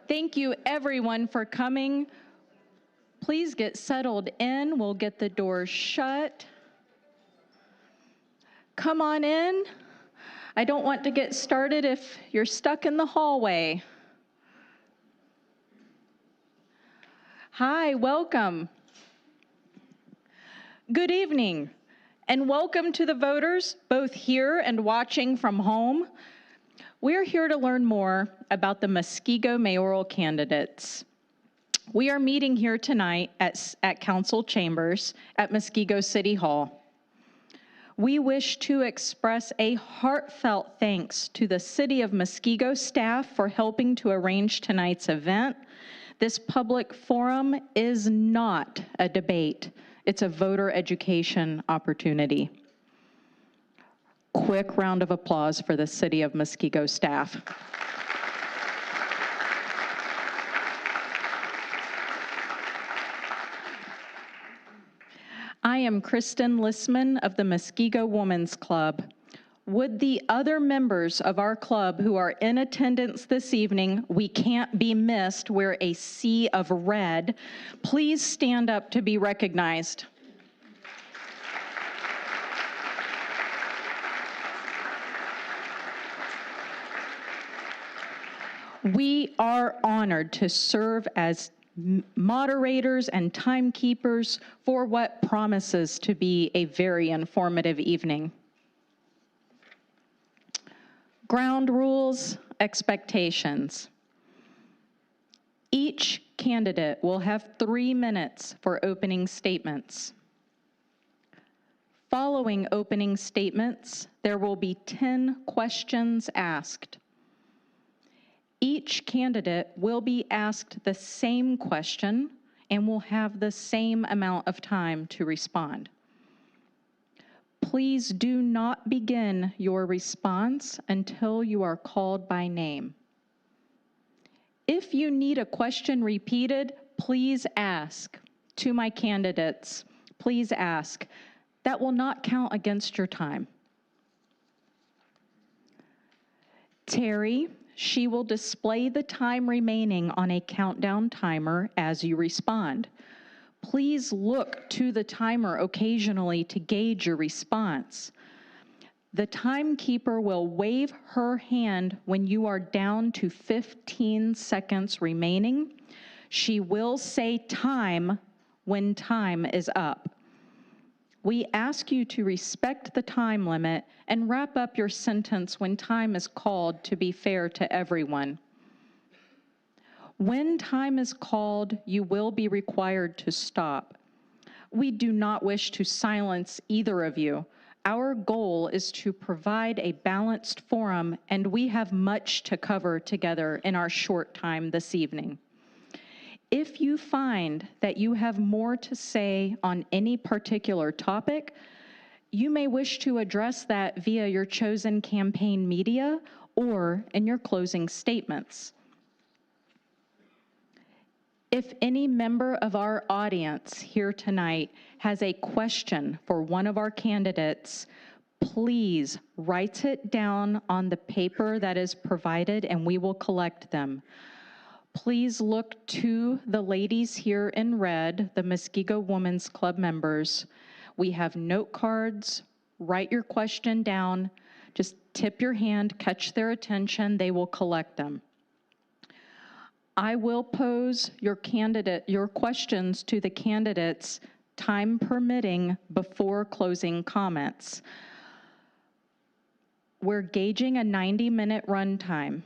Thank you, everyone, for coming. Please get settled in. We'll get the doors shut. Come on in. I don't want to get started if you're stuck in the hallway. Hi, welcome. Good evening, and welcome to the voters, both here and watching from home. We're here to learn more about the Muskego mayoral candidates. We are meeting here tonight at Council Chambers at Muskego City Hall. We wish to express a heartfelt thanks to the City of Muskego staff for helping to arrange tonight's event. This public forum is not a debate. It's a voter education opportunity. Quick round of applause for the City of Muskego staff. I am Kristen Lissman of the Muskego Women's Club. Would the other members of our club who are in attendance this evening, we can't be missed, wear a sea of red, please stand up to be recognized. We are honored to serve as moderators and timekeepers for what promises to be a very informative evening. Ground rules, expectations. Each candidate will have 3 minutes for opening statements. Following opening statements, there will be 10 questions asked. Each candidate will be asked the same question and will have the same amount of time to respond. Please do not begin your response until you are called by name. If you need a question repeated, please ask. To my candidates, please ask. That will not count against your time. Terry, she will display the time remaining on a countdown timer as you respond. Please look to the timer occasionally to gauge your response. The timekeeper will wave her hand when you are down to 15 seconds remaining. She will say time when time is up. We ask you to respect the time limit and wrap up your sentence when time is called to be fair to everyone. When time is called, you will be required to stop. We do not wish to silence either of you. Our goal is to provide a balanced forum, and we have much to cover together in our short time this evening. If you find that you have more to say on any particular topic, you may wish to address that via your chosen campaign media or in your closing statements. If any member of our audience here tonight has a question for one of our candidates, please write it down on the paper that is provided and we will collect them. Please look to the ladies here in red, the Muskego Women's Club members. We have note cards. Write your question down. Just tip your hand, catch their attention. They will collect them. I will pose your questions to the candidates, time permitting, before closing comments. We're gauging a 90-minute run time.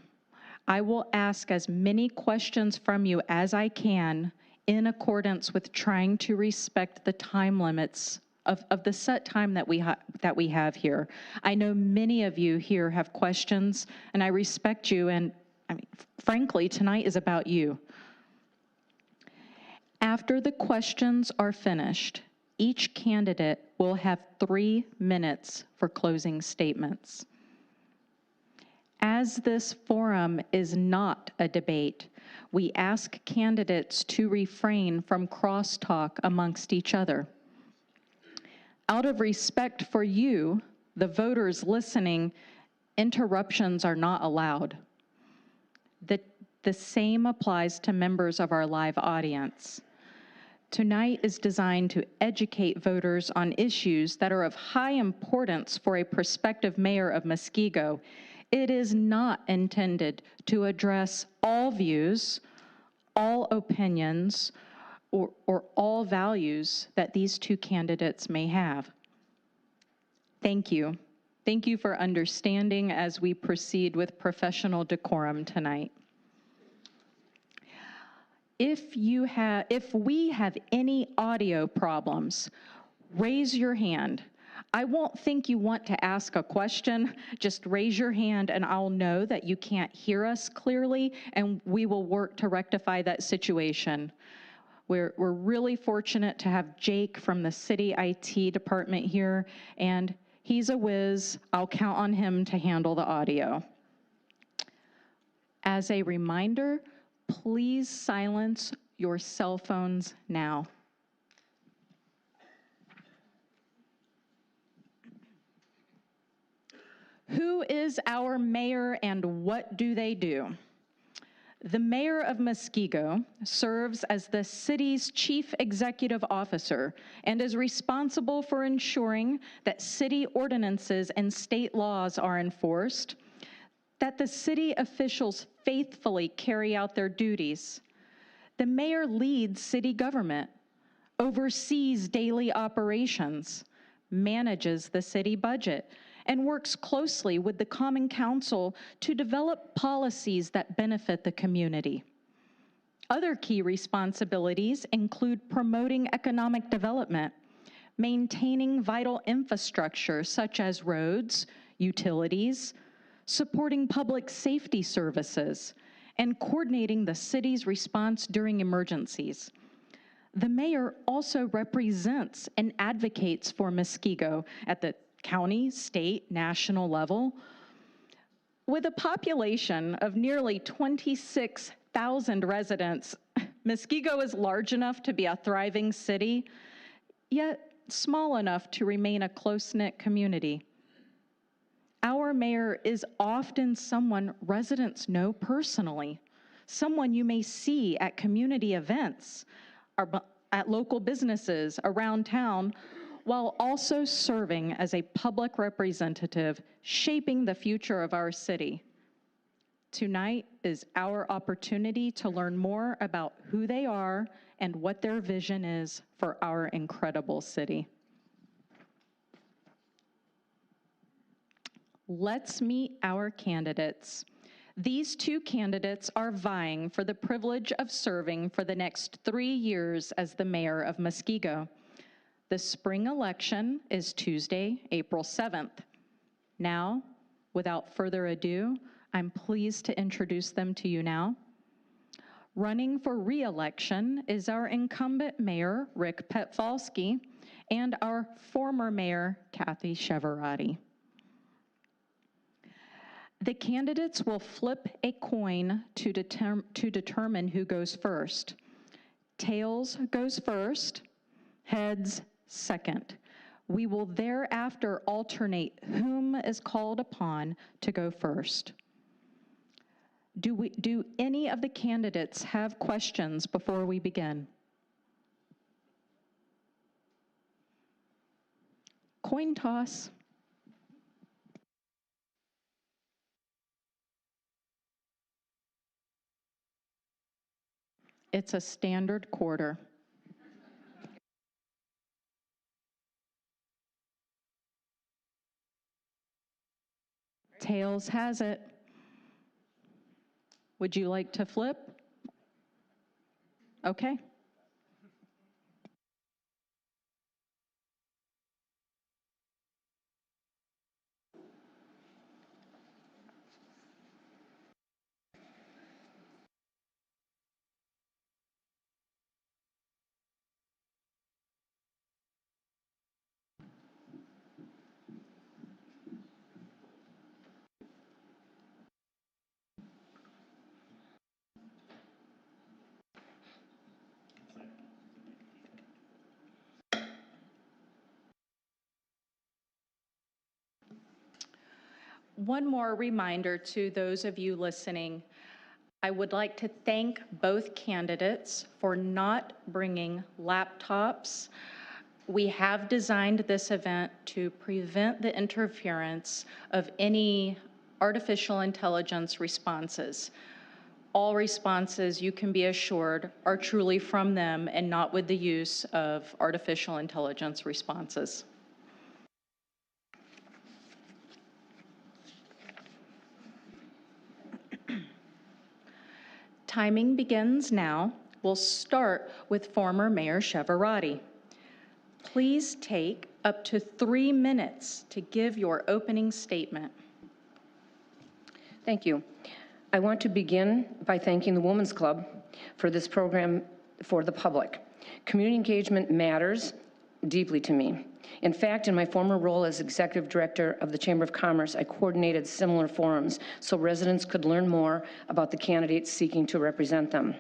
I will ask as many questions from you as I can in accordance with trying to respect the time limits of the set time that we have here. I know many of you here have questions, and I respect you, and I mean, frankly, tonight is about you. After the questions are finished, each candidate will have 3 minutes for closing statements. As this forum is not a debate, we ask candidates to refrain from crosstalk amongst each other. Out of respect for you, the voters listening, interruptions are not allowed. The The same applies to members of our live audience. Tonight is designed to educate voters on issues that are of high importance for a prospective mayor of Muskego. It is not intended to address all views, all opinions, or all values that these two candidates may have. Thank you. Thank you for understanding as we proceed with professional decorum tonight. If we have any audio problems, raise your hand. I won't think you want to ask a question. Just raise your hand and I'll know that you can't hear us clearly, and we will work to rectify that situation. We're really fortunate to have Jake from the city IT department here, and he's a whiz. I'll count on him to handle the audio. As a reminder, please silence your cell phones now. Who is our mayor and what do they do? The mayor of Muskego serves as the city's chief executive officer and is responsible for ensuring that city ordinances and state laws are enforced, that the city officials faithfully carry out their duties. The mayor leads city government, oversees daily operations, manages the city budget, and works closely with the Common Council to develop policies that benefit the community. Other key responsibilities include promoting economic development, maintaining vital infrastructure such as roads, utilities, supporting public safety services, and coordinating the city's response during emergencies. The mayor also represents and advocates for Muskego at the county, state, national level. With a population of nearly 26,000 residents, Muskego is large enough to be a thriving city, yet small enough to remain a close-knit community. Our mayor is often someone residents know personally, someone you may see at community events, or at local businesses around town, while also serving as a public representative shaping the future of our city. Tonight is our opportunity to learn more about who they are and what their vision is for our incredible city. Let's meet our candidates. These two candidates are vying for the privilege of serving for the next 3 years as the mayor of Muskego. The spring election is Tuesday, April 7th. Now, without further ado, I'm pleased to introduce them to you now. Running for re-election is our incumbent mayor, Rick Petfalski, and our former mayor, Kathy Cheverati. The candidates will flip a coin to determine who goes first. Tails goes first, heads second. We will thereafter alternate whom is called upon to go first. Do any of the candidates have questions before we begin? Coin toss. It's a standard quarter. Tails has it. Would you like to flip? Okay. One more reminder to those of you listening. I would like to thank both candidates for not bringing laptops. We have designed this event to prevent the interference of any artificial intelligence responses. All responses, you can be assured, are truly from them and not with the use of artificial intelligence responses. Timing begins now. We'll start with former Mayor Chevarati. Please take up to 3 minutes to give your opening statement. Thank you. I want to begin by thanking the Women's Club for this program for the public. Community engagement matters deeply to me. In fact, in my former role as Executive Director of the Chamber of Commerce, I coordinated similar forums so residents could learn more about the candidates seeking to represent them.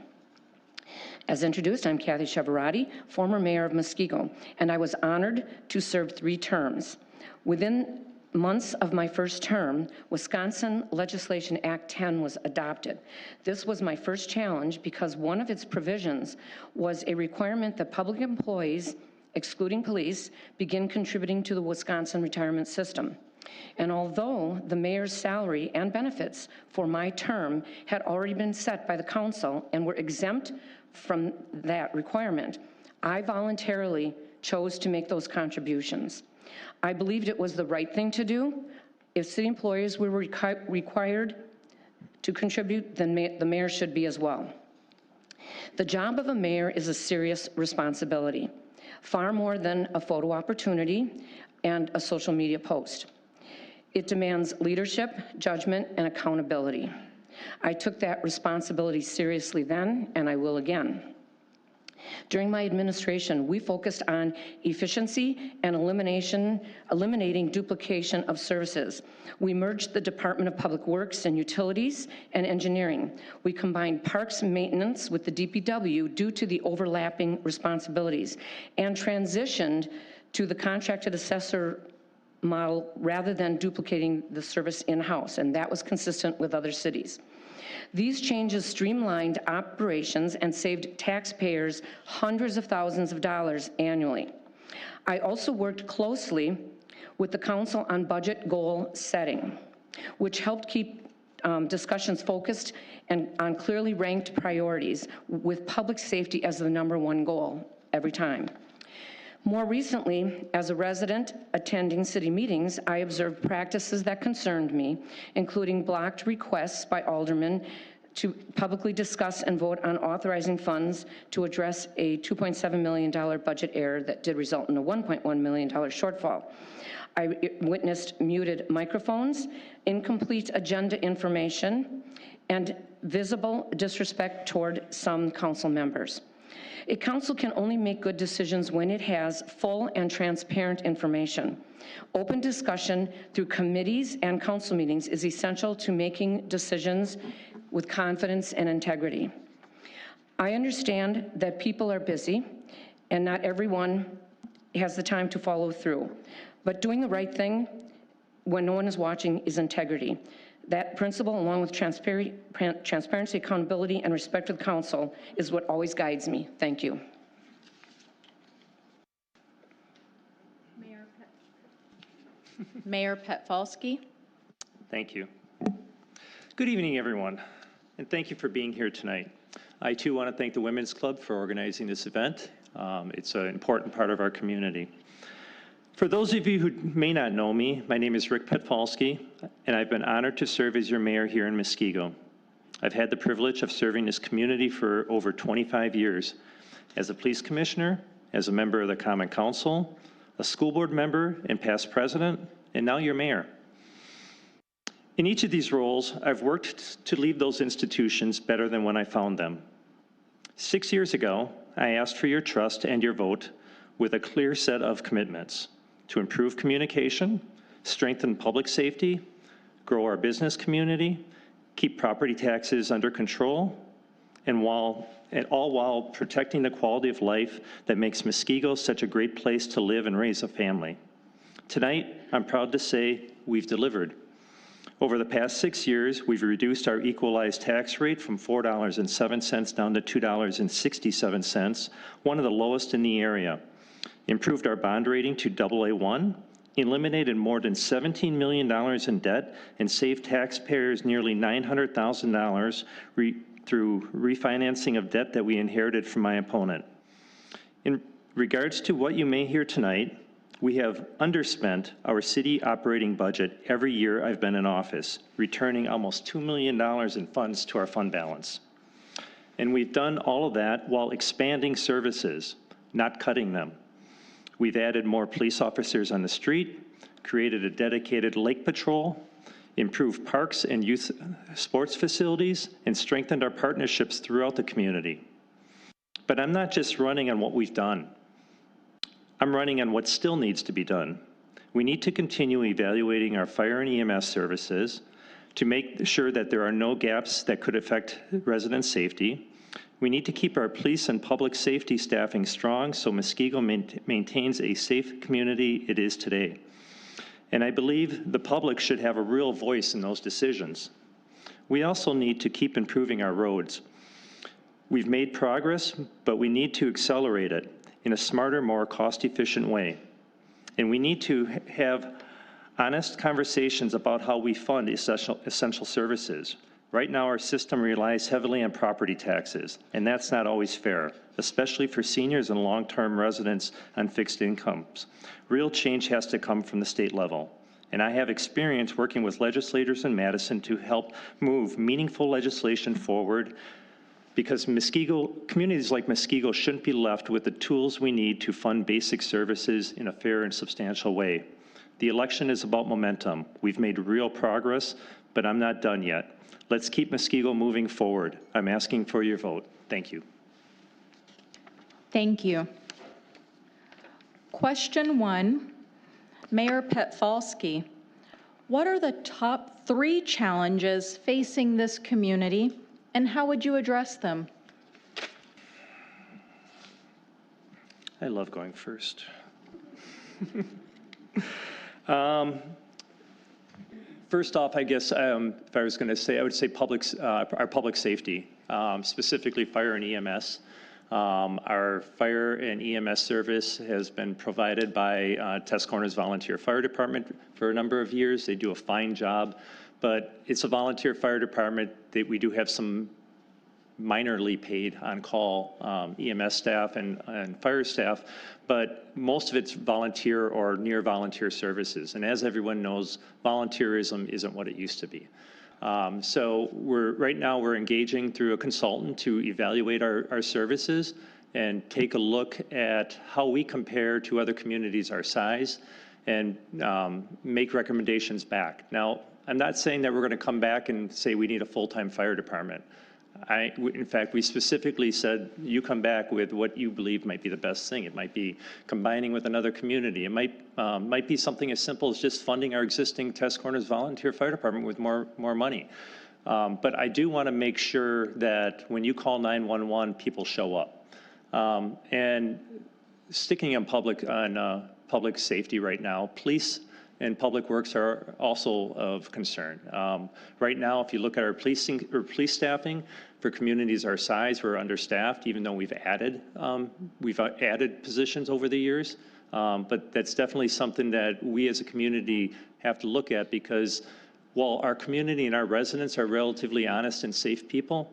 As introduced, I'm Kathy Chevarati, former mayor of Muskego, and I was honored to serve 3 terms. Within months of my first term, Wisconsin Legislation Act 10 was adopted. This was my first challenge because one of its provisions was a requirement that public employees, excluding police, begin contributing to the Wisconsin retirement system. And although the mayor's salary and benefits for my term had already been set by the council and were exempt from that requirement, I voluntarily chose to make those contributions. I believed it was the right thing to do. If city employees were required to contribute, then the mayor should be as well. The job of a mayor is a serious responsibility, far more than a photo opportunity and a social media post. It demands leadership, judgment, and accountability. I took that responsibility seriously then, and I will again. During my administration, we focused on efficiency and eliminating duplication of services. We merged the Department of Public Works and Utilities and Engineering. We combined parks maintenance with the DPW due to the overlapping responsibilities and transitioned to the contracted assessor model rather than duplicating the service in-house, and that was consistent with other cities. These changes streamlined operations and saved taxpayers hundreds of thousands of dollars annually. I also worked closely with the council on budget goal setting, which helped keep discussions focused and on clearly ranked priorities with public safety as the #1 goal every time. More recently, as a resident attending city meetings, I observed practices that concerned me, including blocked requests by aldermen to publicly discuss and vote on authorizing funds to address a $2.7 million budget error that did result in a $1.1 million shortfall. I witnessed muted microphones, incomplete agenda information, and visible disrespect toward some council members. A council can only make good decisions when it has full and transparent information. Open discussion through committees and council meetings is essential to making decisions with confidence and integrity. I understand that people are busy and not everyone has the time to follow through, but doing the right thing when no one is watching is integrity. That principle, along with transparency, accountability, and respect of the council, is what always guides me. Thank you. Mayor Petfalski. Thank you. Good evening, everyone, and thank you for being here tonight. I, too, want to thank the Women's Club for organizing this event. It's an important part of our community. For those of you who may not know me, my name is Rick Petfalski, and I've been honored to serve as your mayor here in Muskego. I've had the privilege of serving this community for over 25 years as a police commissioner, as a member of the Common Council, a school board member and past president, and now your mayor. In each of these roles, I've worked to leave those institutions better than when I found them. 6 years ago, I asked for your trust and your vote with a clear set of commitments to improve communication, strengthen public safety, grow our business community, keep property taxes under control, and all while protecting the quality of life that makes Muskego such a great place to live and raise a family. Tonight, I'm proud to say we've delivered. Over the past 6 years, we've reduced our equalized tax rate from $4.07 down to $2.67, one of the lowest in the area, improved our bond rating to AA1, eliminated more than $17 million in debt, and saved taxpayers nearly $900,000 through refinancing of debt that we inherited from my opponent. In regards to what you may hear tonight, we have underspent our city operating budget every year I've been in office, returning almost $2 million in funds to our fund balance. And we've done all of that while expanding services, not cutting them. We've added more police officers on the street, created a dedicated lake patrol, improved parks and youth sports facilities, and strengthened our partnerships throughout the community. But I'm not just running on what we've done. I'm running on what still needs to be done. We need to continue evaluating our fire and EMS services to make sure that there are no gaps that could affect resident safety. We need to keep our police and public safety staffing strong so Muskego maintains a safe community it is today. And I believe the public should have a real voice in those decisions. We also need to keep improving our roads. We've made progress, but we need to accelerate it in a smarter, more cost-efficient way. And we need to have honest conversations about how we fund essential services. Right now, our system relies heavily on property taxes, and that's not always fair, especially for seniors and long-term residents on fixed incomes. Real change has to come from the state level. And I have experience working with legislators in Madison to help move meaningful legislation forward, because communities like Muskego shouldn't be left with the tools we need to fund basic services in a fair and substantial way. The election is about momentum. We've made real progress, but I'm not done yet. Let's keep Muskego moving forward. I'm asking for your vote. Thank you. Thank you. Question 1, Mayor Petfalski. What are the top 3 challenges facing this community, and how would you address them? I love going first. First off, I guess if I was going to say, I would say our public safety, specifically fire and EMS. Our fire and EMS service has been provided by Test Corners Volunteer Fire Department for a number of years. They do a fine job, but it's a volunteer fire department that we do have some minorly paid on-call EMS staff and fire staff, but most of it's volunteer or near volunteer services. And as everyone knows, volunteerism isn't what it used to be. So right now we're engaging through a consultant to evaluate our services and take a look at how we compare to other communities our size and make recommendations back. Now, I'm not saying that we're going to come back and say we need a full-time fire department. In fact, we specifically said, you come back with what you believe might be the best thing. It might be combining with another community. It might be something as simple as just funding our existing Test Corners Volunteer Fire Department with more money. But I do want to make sure that when you call 911, people show up. And sticking on public safety right now, police and public works are also of concern. Right now, if you look at our police staffing for communities our size, we're understaffed, even though we've added positions over the years. But that's definitely something that we as a community have to look at, because while our community and our residents are relatively honest and safe people,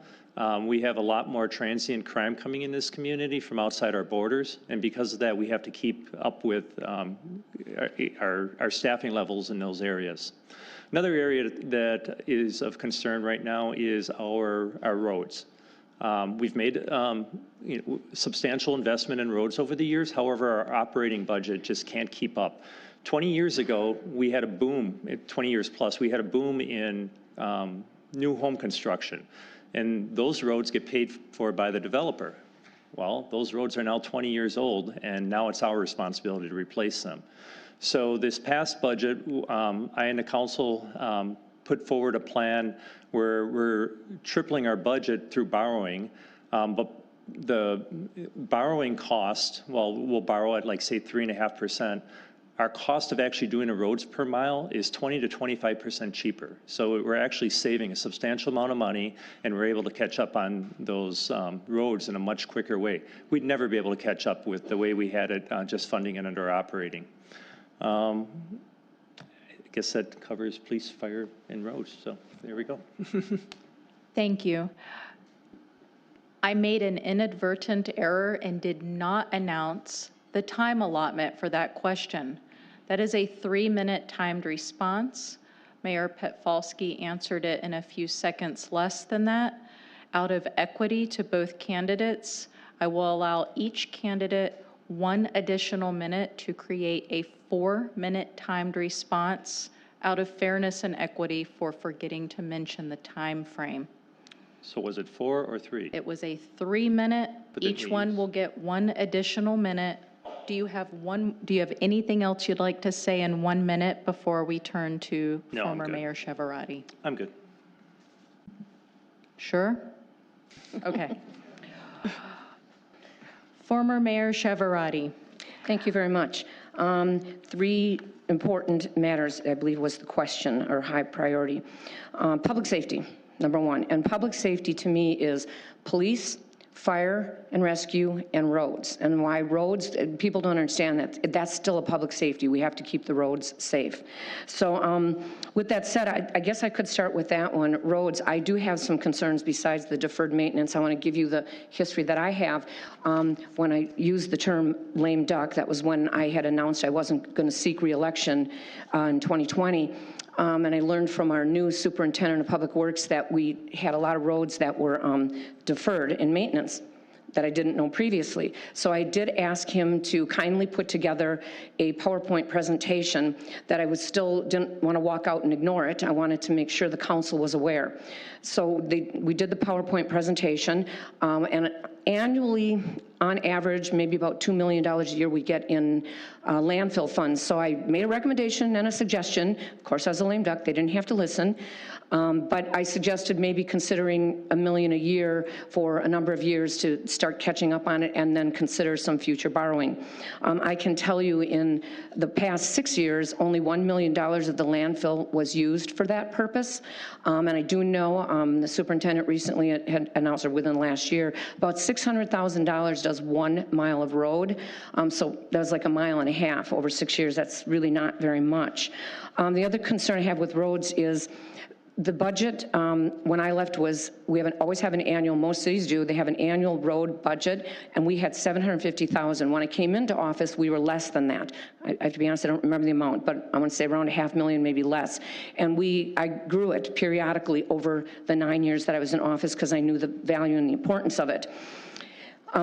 we have a lot more transient crime coming in this community from outside our borders, and because of that, we have to keep up with our staffing levels in those areas. Another area that is of concern right now is our roads. We've made substantial investment in roads over the years. However, our operating budget just can't keep up. 20 years ago, we had a boom, 20 years plus, we had a boom in new home construction. And those roads get paid for by the developer. Well, those roads are now 20 years old, and now it's our responsibility to replace them. So this past budget, I and the council put forward a plan where we're tripling our budget through borrowing, but the borrowing cost, well, we'll borrow at like say 3.5%, our cost of actually doing the roads per mile is 20 to 25% cheaper. So we're actually saving a substantial amount of money, and we're able to catch up on those roads in a much quicker way. We'd never be able to catch up with the way we had it just funding it under operating. I guess that covers police, fire, and roads. So there we go. Thank you. I made an inadvertent error and did not announce the time allotment for that question. That is a 3-minute timed response. Mayor Petfalski answered it in a few seconds less than that. Out of equity to both candidates, I will allow each candidate 1 additional minute to create a 4-minute timed response out of fairness and equity for forgetting to mention the time frame. So was it 4 or 3? It was a 3-minute. But then Each we one use- will get 1 additional minute. Do you have anything else you'd like to say in 1 minute before we turn to No, I'm former good. Mayor Chevarati? I'm good. Sure? Okay. Former Mayor Chevarati. Thank you very much. 3 important matters, I believe was the question, or high priority. Public safety, number 1. And public safety to me is police, fire and rescue, and roads. And why roads, people don't understand that. That's still a public safety. We have to keep the roads safe. So with that said, I guess I could start with that one. Roads, I do have some concerns besides the deferred maintenance. I want to give you the history that I have. When I used the term lame duck, that was when I had announced I wasn't going to seek re-election in 2020. And I learned from our new superintendent of public works that we had a lot of roads that were deferred in maintenance that I didn't know previously. So I did ask him to kindly put together a PowerPoint presentation that I didn't want to walk out and ignore it. I wanted to make sure the council was aware. So we did the PowerPoint presentation, and annually, on average, maybe about $2 million a year we get in landfill funds. So I made a recommendation and a suggestion. Of course, I was a lame duck. They didn't have to listen. But I suggested maybe considering $1 million a year for a number of years to start catching up on it and then consider some future borrowing. I can tell you in the past 6 years, only $1 million of the landfill was used for that purpose. And I do know the superintendent recently had announced, or within last year, about $600,000 does 1 mile of road. So that was like 1.5 miles over 6 years. That's really not very much. The other concern I have with roads is the budget, when I left, was always have an annual, most cities do, they have an annual road budget, and we had $750,000. When I came into office, we were less than that. I have to be honest, I don't remember the amount, but I want to say around $500,000, maybe less. And I grew it periodically over the 9 years that I was in office because I knew the value and the importance of it.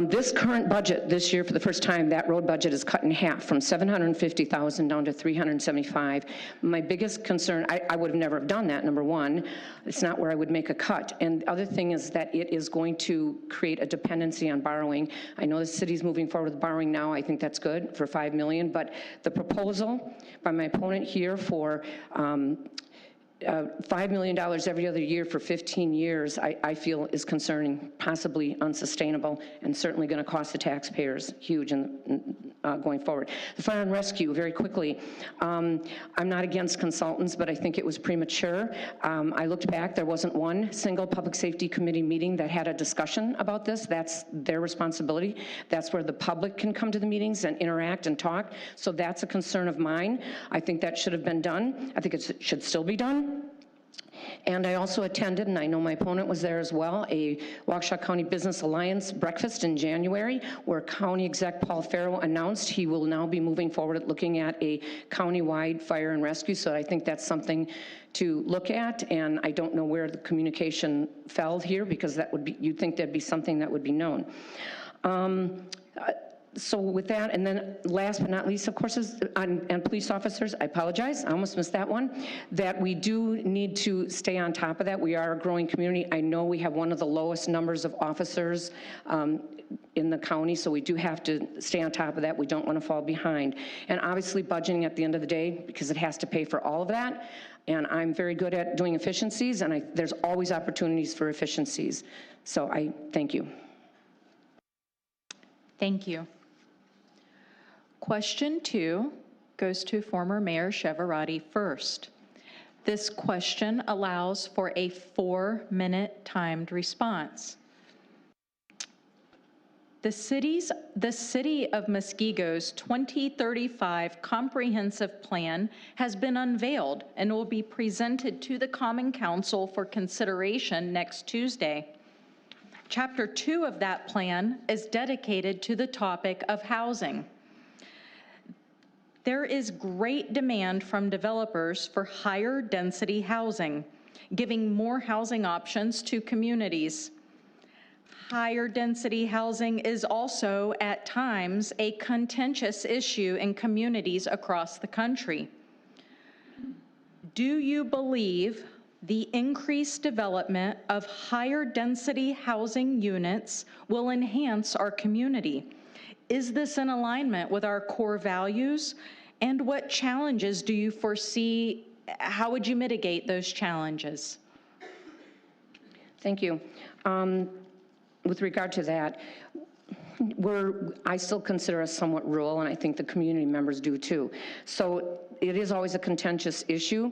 This current budget this year, for the first time, that road budget is cut in half from $750,000 down to $375,000. My biggest concern, I would have never have done that, number one. It's not where I would make a cut. And the other thing is that it is going to create a dependency on borrowing. I know the city's moving forward with borrowing now. I think that's good for $5 million. But the proposal by my opponent here for $5 million every other year for 15 years, I feel is concerning, possibly unsustainable, and certainly going to cost the taxpayers huge going forward. The fire and rescue, very quickly, I'm not against consultants, but I think it was premature. I looked back, there wasn't one single public safety committee meeting that had a discussion about this. That's their responsibility. That's where the public can come to the meetings and interact and talk. So that's a concern of mine. I think that should have been done. I think it should still be done. And I also attended, and I know my opponent was there as well, a Waukesha County Business Alliance breakfast in January, where County Exec Paul Farrow announced he will now be moving forward at looking at a county-wide fire and rescue. So I think that's something to look at, and I don't know where the communication fell here, because that would be, you'd think that'd be something that would be known. So with that, and then last but not least, of course, is and police officers, I apologize, I almost missed that one, that we do need to stay on top of that. We are a growing community. I know we have one of the lowest numbers of officers in the county, so we do have to stay on top of that. We don't want to fall behind. And obviously budgeting at the end of the day, because it has to pay for all of that. And I'm very good at doing efficiencies, and there's always opportunities for efficiencies. So I thank you. Thank you. Question 2 goes to former Mayor Cheverati first. This question allows for a 4-minute timed response. The City of Muskego's 2035 Comprehensive Plan has been unveiled and will be presented to the Common Council for consideration next Tuesday. Chapter 2 of that plan is dedicated to the topic of housing. There is great demand from developers for higher density housing, giving more housing options to communities. Higher density housing is also, at times, a contentious issue in communities across the country. Do you believe the increased development of higher density housing units will enhance our community? Is this in alignment with our core values? And what challenges do you foresee? How would you mitigate those challenges? Thank you. With regard to that, I still consider us somewhat rural, and I think the community members do too. So it is always a contentious issue.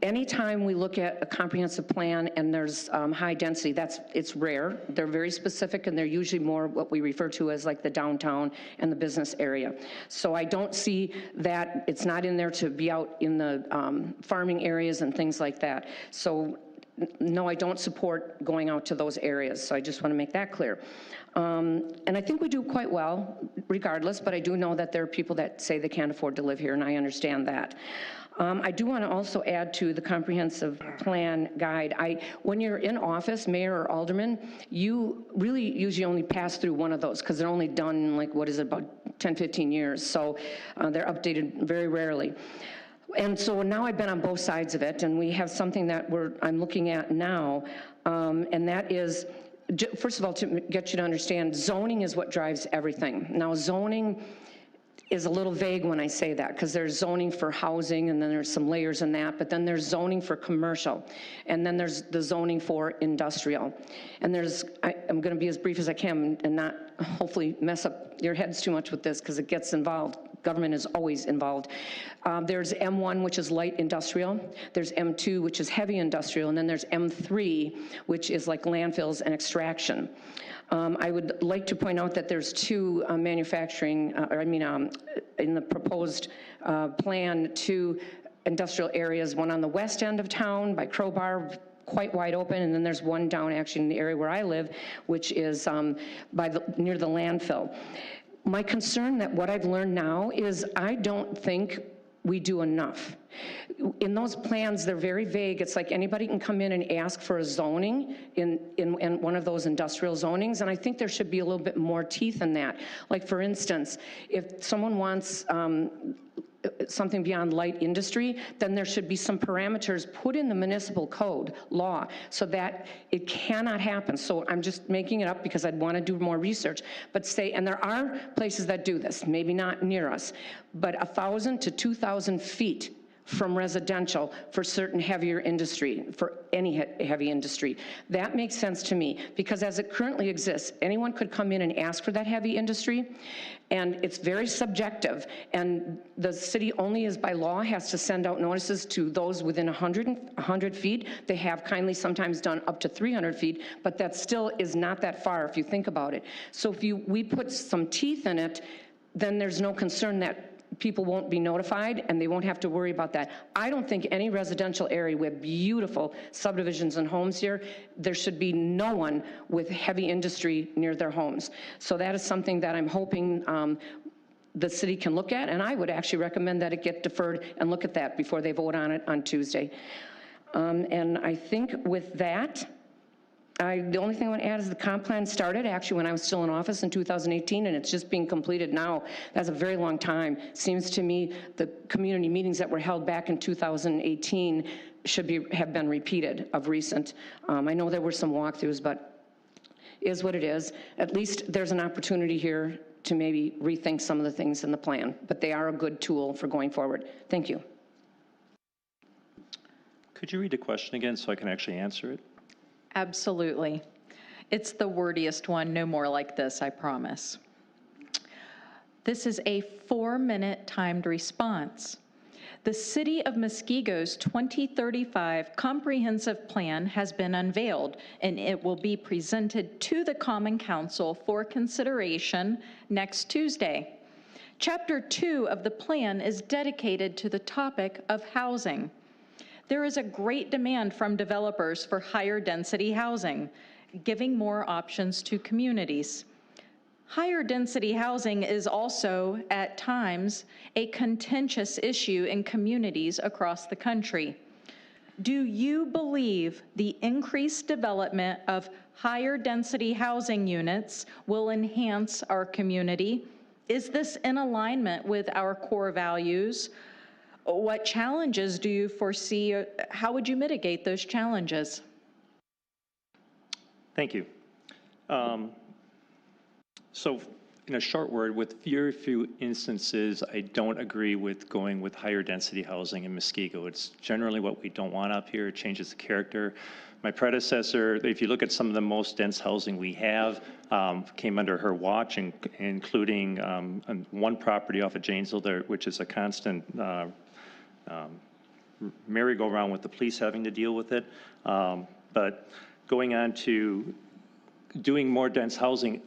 Anytime we look at a comprehensive plan and there's high density, it's rare. They're very specific, and they're usually more what we refer to as like the downtown and the business area. So I don't see that, it's not in there to be out in the farming areas and things like that. So no, I don't support going out to those areas, so I just want to make that clear. And I think we do quite well regardless, but I do know that there are people that say they can't afford to live here, and I understand that. I do want to also add to the comprehensive plan guide. When you're in office, mayor or alderman, you really usually only pass through one of those because they're only done like, what is it, about 10, 15 years. So they're updated very rarely. And so now I've been on both sides of it, and we have something that I'm looking at now, and that is, first of all, to get you to understand, zoning is what drives everything. Now, zoning is a little vague when I say that, because there's zoning for housing, and then there's some layers in that, but then there's zoning for commercial, and then there's the zoning for industrial. And I'm going to be as brief as I can and not hopefully mess up your heads too much with this, because it gets involved. Government is always involved. There's M1, which is light industrial. There's M2, which is heavy industrial, and then there's M3, which is like landfills and extraction. I would like to point out that there's two manufacturing, in the proposed plan, two industrial areas, one on the west end of town by Crowbar, quite wide open, and then there's one down actually in the area where I live, which is near the landfill. My concern that what I've learned now is I don't think we do enough. In those plans, they're very vague. It's like anybody can come in and ask for a zoning in one of those industrial zonings, and I think there should be a little bit more teeth in that. Like, for instance, if someone wants something beyond light industry, then there should be some parameters put in the municipal code law so that it cannot happen. So I'm just making it up because I'd want to do more research, but and there are places that do this, maybe not near us, but 1,000 to 2,000 feet from residential for certain heavier industry, for any heavy industry. That makes sense to me, because as it currently exists, anyone could come in and ask for that heavy industry, and it's very subjective, and the city only by law has to send out notices to those within 100 feet. They have kindly sometimes done up to 300 feet, but that still is not that far if you think about it. So if we put some teeth in it, then there's no concern that people won't be notified and they won't have to worry about that. I don't think any residential area with beautiful subdivisions and homes here, there should be no one with heavy industry near their homes. So that is something that I'm hoping the city can look at, and I would actually recommend that it get deferred and look at that before they vote on it on Tuesday. And I think with that, the only thing I want to add is the comp plan started actually when I was still in office in 2018, and it's just being completed now. That's a very long time. Seems to me the community meetings that were held back in 2018 should have been repeated of recent. I know there were some walkthroughs, but is what it is. At least there's an opportunity here to maybe rethink some of the things in the plan, but they are a good tool for going forward. Thank you. Could you read the question again so I can actually answer it? Absolutely. It's the wordiest one, no more like this, I promise. This is a 4-minute timed response. The City of Muskego's 2035 Comprehensive Plan has been unveiled, and it will be presented to the Common Council for consideration next Tuesday. Chapter 2 of the plan is dedicated to the topic of housing. There is a great demand from developers for higher density housing, giving more options to communities. Higher density housing is also, at times, a contentious issue in communities across the country. Do you believe the increased development of higher density housing units will enhance our community? Is this in alignment with our core values? What challenges do you foresee? How would you mitigate those challenges? Thank you. So in a short word, with very few instances, I don't agree with going with higher density housing in Muskego. It's generally what we don't want up here. It changes the character. My predecessor, if you look at some of the most dense housing we have, came under her watch, including one property off of Janesville there, which is a constant merry-go-round with the police having to deal with it. But going on to doing more dense housing.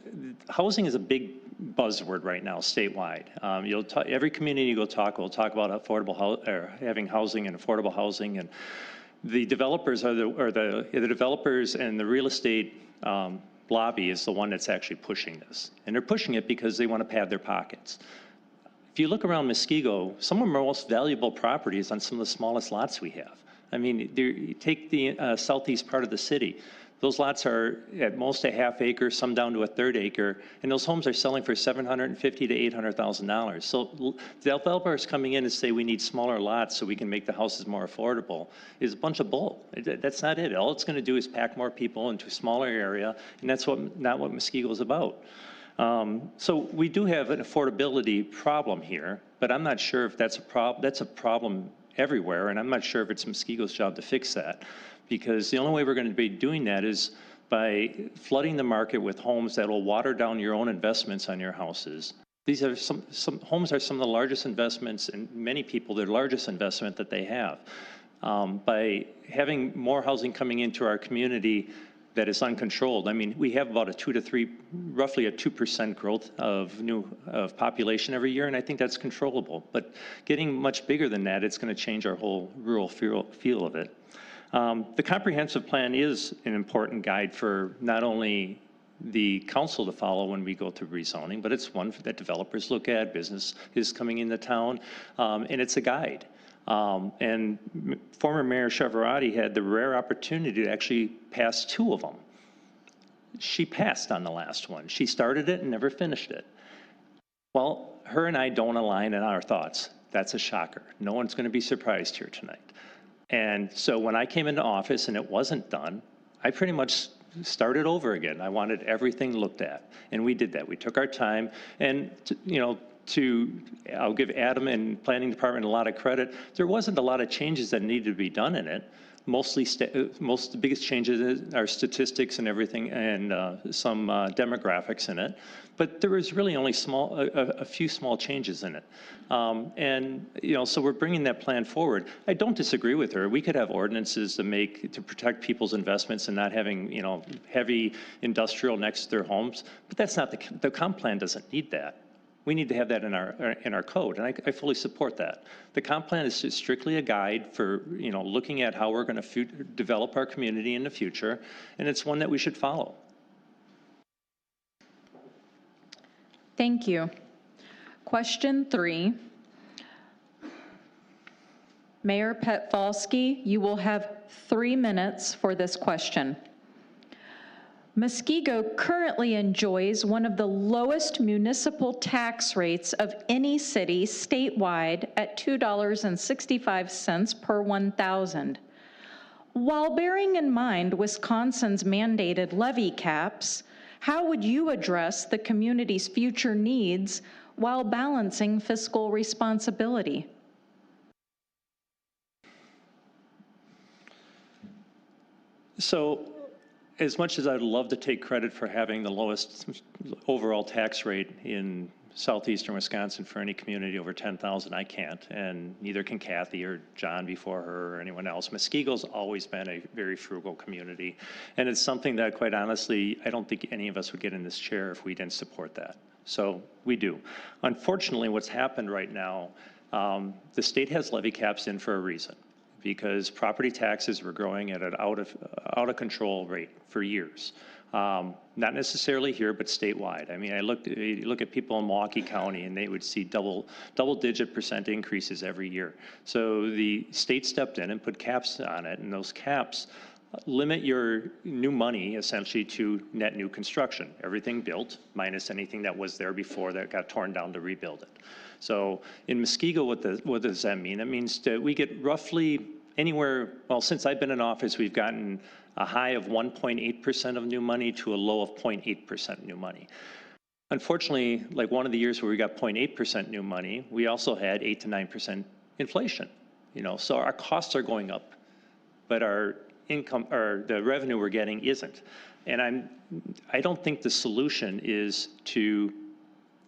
Housing is a big buzzword right now statewide. Every community you go talk will talk about affordable or having housing and affordable housing, and the developers are the developers, and the real estate lobby is the one that's actually pushing this, and they're pushing it because they want to pad their pockets. If you look around Muskego, some of our most valuable properties on some of the smallest lots we have. I mean, you take the southeast part of the city. Those lots are at most a half acre, some down to a third acre, and those homes are selling for $750,000 to $800,000. So developers coming in and say we need smaller lots so we can make the houses more affordable is a bunch of bull. That's not it. All it's going to do is pack more people into a smaller area, and that's not what Muskego is about. So we do have an affordability problem here, but I'm not sure if that's a problem. That's a problem everywhere, and I'm not sure if it's Muskego's job to fix that, because the only way we're going to be doing that is by flooding the market with homes that will water down your own investments on your houses. These are some homes are some of the largest investments, and many people, their largest investment that they have. By having more housing coming into our community that is uncontrolled, I mean, we have about roughly a 2% growth of population every year, and I think that's controllable. But getting much bigger than that, it's going to change our whole rural feel of it. The comprehensive plan is an important guide for not only the council to follow when we go through rezoning, but it's one that developers look at, business is coming into town, and it's a guide. And former Mayor Cheverati had the rare opportunity to actually pass 2 of them. She passed on the last one. She started it and never finished it. Well, her and I don't align in our thoughts. That's a shocker. No one's going to be surprised here tonight. And so when I came into office and it wasn't done, I pretty much started over again. I wanted everything looked at, and we did that. We took our time, and I'll give Adam and Planning Department a lot of credit. There wasn't a lot of changes that needed to be done in it. The biggest changes are statistics and everything, and some demographics in it. But there was really only a few small changes in it. So we're bringing that plan forward. I don't disagree with her. We could have ordinances to protect people's investments and not having, heavy industrial next to their homes. But that's not the comp plan doesn't need that. We need to have that in our code, and I fully support that. The comp plan is just strictly a guide for looking at how we're going to develop our community in the future, and it's one that we should follow. Thank you. Question 3. Mayor Petfalski, you will have 3 minutes for this question. Muskego currently enjoys one of the lowest municipal tax rates of any city statewide at $2.65 per 1,000. While bearing in mind Wisconsin's mandated levy caps, how would you address the community's future needs while balancing fiscal responsibility? So, as much as I'd love to take credit for having the lowest overall tax rate in southeastern Wisconsin for any community over 10,000. I can't, and neither can Kathy or John before her or anyone else. Muskego's always been a very frugal community, and it's something that, quite honestly, I don't think any of us would get in this chair if we didn't support that. So we do. Unfortunately, what's happened right now, the state has levy caps in for a reason, because property taxes were growing at an out of control rate for years. Not necessarily here, but statewide. I mean, you look at people in Milwaukee County, and they would see double-digit % increases every year. So the state stepped in and put caps on it, and those caps limit your new money essentially to net new construction. Everything built minus anything that was there before that got torn down to rebuild it. So in Muskego, what does that mean? It means that we get roughly anywhere, well, since I've been in office, we've gotten a high of 1.8% of new money to a low of 0.8% new money. Unfortunately, like one of the years where we got 0.8% new money, we also had 8 to 9% inflation. You know, so our costs are going up, but our income or the revenue we're getting isn't. And I don't think the solution is to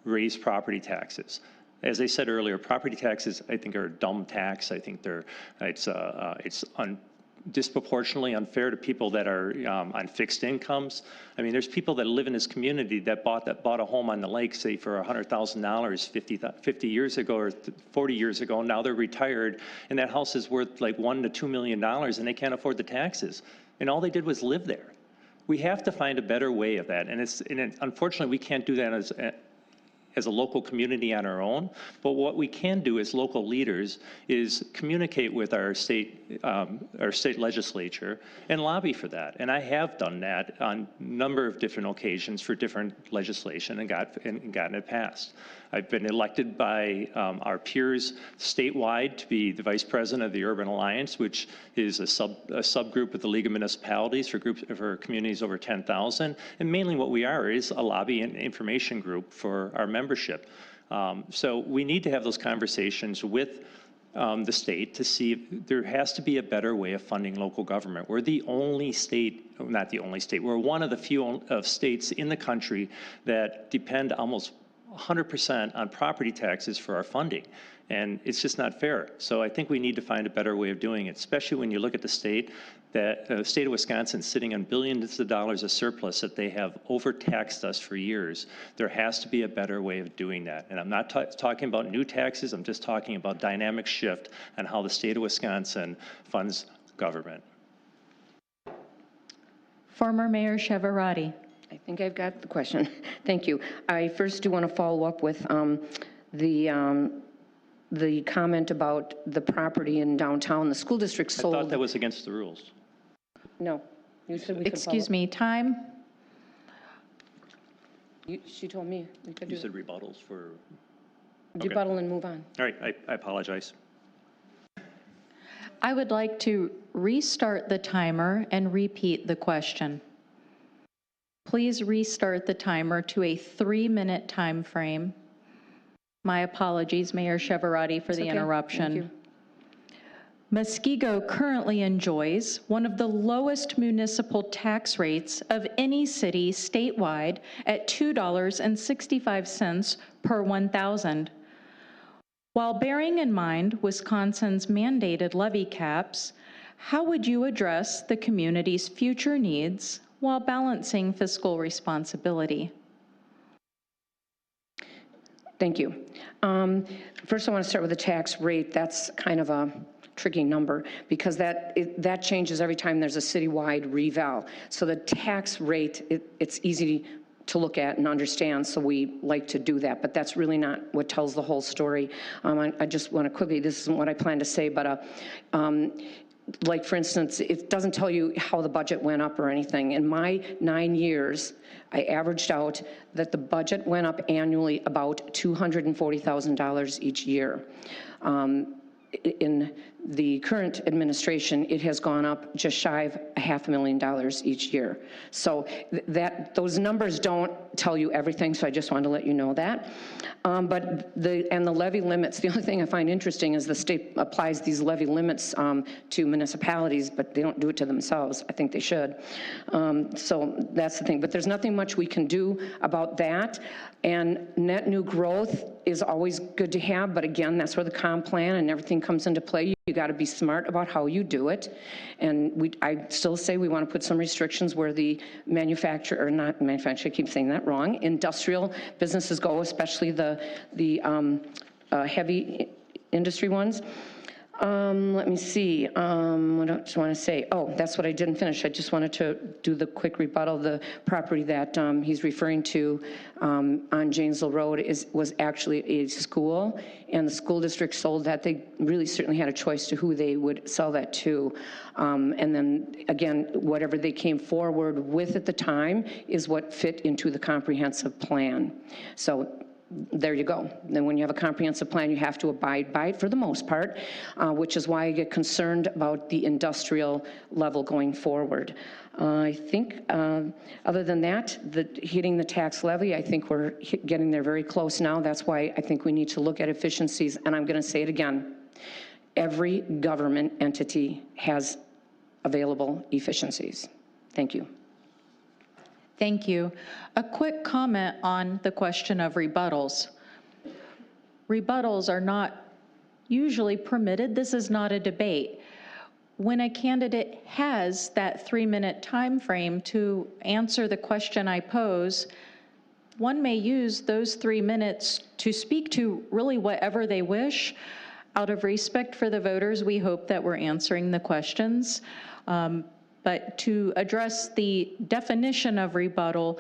raise property taxes. As I said earlier, property taxes, I think, are a dumb tax. I think it's disproportionately unfair to people that are on fixed incomes. I mean, there's people that live in this community that bought a home on the lake, say, for $100,000 50 years ago or 40 years ago. Now they're retired, and that house is worth like $1 to $2 million, and they can't afford the taxes. And all they did was live there. We have to find a better way of that, and unfortunately, we can't do that as a local community on our own. But what we can do as local leaders is communicate with our state legislature and lobby for that. And I have done that on a number of different occasions for different legislation and gotten it passed. I've been elected by our peers statewide to be the vice president of the Urban Alliance, which is a subgroup of the League of Municipalities for communities over 10,000. And mainly what we are is a lobby and information group for our membership. So we need to have those conversations with the state to see if there has to be a better way of funding local government. We're the only state, not the only state, we're one of the few states in the country that depend almost 100% on property taxes for our funding. And it's just not fair. So I think we need to find a better way of doing it, especially when you look at the state, that the state of Wisconsin sitting on billions of dollars of surplus that they have overtaxed us for years. There has to be a better way of doing that. And I'm not talking about new taxes, I'm just talking about dynamic shift on how the state of Wisconsin funds government. Former Mayor Chevarati. I think I've got the question. Thank you. I first do want to follow up with the comment about the property in downtown. The school district sold. I thought that was against the rules. No. You said we could Excuse me, time? She told me we could do. You said rebuttals for. Rebuttal and move on. All right, I apologize. I would like to restart the timer and repeat the question. Please restart the timer to a 3-minute time frame. My apologies, Mayor Chevarati, for the interruption. Thank you. Muskego currently enjoys one of the lowest municipal tax rates of any city statewide at $2.65 per 1,000. While bearing in mind Wisconsin's mandated levy caps, how would you address the community's future needs while balancing fiscal responsibility? Thank you. First, I want to start with the tax rate. That's kind of a tricky number because that changes every time there's a citywide reval. So the tax rate, it's easy to look at and understand, so we like to do that, but that's really not what tells the whole story. I just want to quickly, this isn't what I plan to say, but like, for instance, it doesn't tell you how the budget went up or anything. In my 9 years, I averaged out that the budget went up annually about $240,000 each year. the current administration, it has gone up just shy of $500,000 each year. So those numbers don't tell you everything, so I just wanted to let you know that. But the levy limits, the only thing I find interesting is the state applies these levy limits to municipalities, but they don't do it to themselves. I think they should. So that's the thing. But there's nothing much we can do about that. And net new growth is always good to have, but again, that's where the comp plan and everything comes into play. You got to be smart about how you do it. And I still say we want to put some restrictions where the manufacturer, or not manufacturer, I keep saying that wrong, industrial businesses go, especially the heavy industry ones. Let me see, what do I just want to say? Oh, that's what I didn't finish. I just wanted to do the quick rebuttal. The property that he's referring to on Janesville Road was actually a school, and the school district sold that. They really certainly had a choice to who they would sell that to. And then, again, whatever they came forward with at the time is what fit into the comprehensive plan. So there you go. Then when you have a comprehensive plan, you have to abide by it for the most part, which is why I get concerned about the industrial level going forward. I think other than that, hitting the tax levy, I think we're getting there very close now. That's why I think we need to look at efficiencies. And I'm going to say it again. Every government entity has available efficiencies. Thank you. Thank you. A quick comment on the question of rebuttals. Rebuttals are not usually permitted. This is not a debate. When a candidate has that 3-minute time frame to answer the question I pose, one may use those 3 minutes to speak to really whatever they wish. Out of respect for the voters, we hope that we're answering the questions. But to address the definition of rebuttal,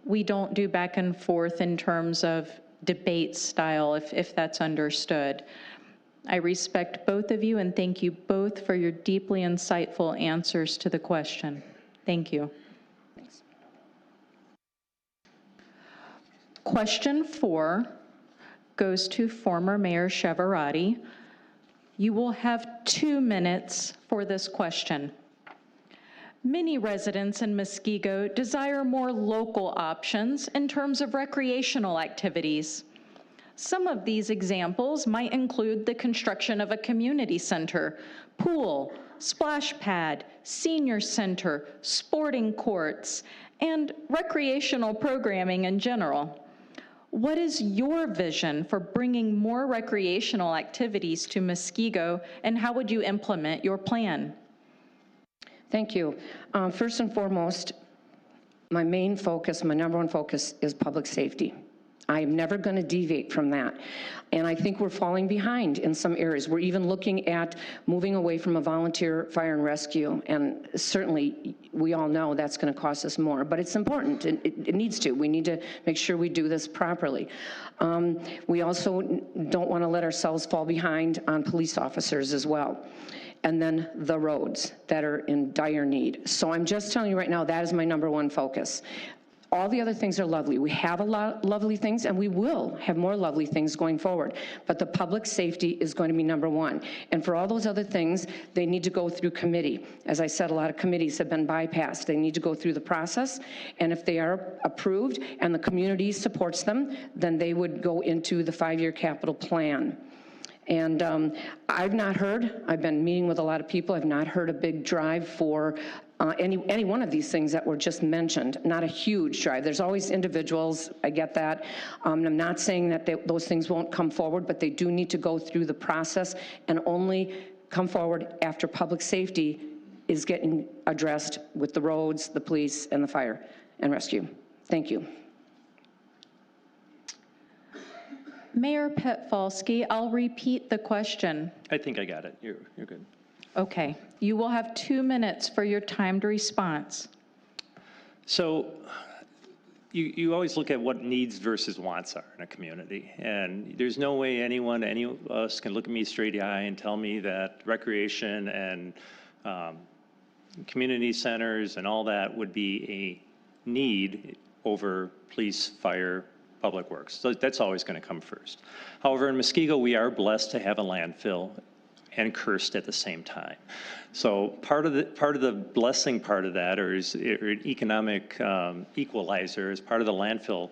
we don't do back and forth in terms of debate style, if that's understood. I respect both of you and thank you both for your deeply insightful answers to the question. Thank you. Thanks. Question 4 goes to former Mayor Cheverati. You will have 2 minutes for this question. Many residents in Muskego desire more local options in terms of recreational activities. Some of these examples might include the construction of a community center, pool, splash pad, senior center, sporting courts, and recreational programming in general. What is your vision for bringing more recreational activities to Muskego, and how would you implement your plan? Thank you. First and foremost, my main focus, my number one focus is public safety. I am never going to deviate from that. And I think we're falling behind in some areas. We're even looking at moving away from a volunteer fire and rescue. And certainly, we all know that's going to cost us more. But it's important. It needs to. We need to make sure we do this properly. We also don't want to let ourselves fall behind on police officers as well. And then the roads that are in dire need. So I'm just telling you right now, that is my number one focus. All the other things are lovely. We have a lot of lovely things, and we will have more lovely things going forward. But the public safety is going to be number one. And for all those other things, they need to go through committee. As I said, a lot of committees have been bypassed. They need to go through the process, and if they are approved and the community supports them, then they would go into the 5-year capital plan. And I've not heard, I've been meeting with a lot of people, I've not heard a big drive for any one of these things that were just mentioned, not a huge drive. There's always individuals, I get that. I'm not saying that those things won't come forward, but they do need to go through the process and only come forward after public safety is getting addressed with the roads, the police, and the fire and rescue. Thank you. Mayor Petfalski, I'll repeat the question. I think I got it. You're good. Okay. You will have 2 minutes for your timed response. So you always look at what needs versus wants are in a community. And there's no way any of us can look at me straight in the eye and tell me that recreation and community centers and all that would be a need over police, fire, public works. So that's always going to come first. However, in Muskego, we are blessed to have a landfill and cursed at the same time. So part of the blessing part of that, or an economic equalizer, is part of the landfill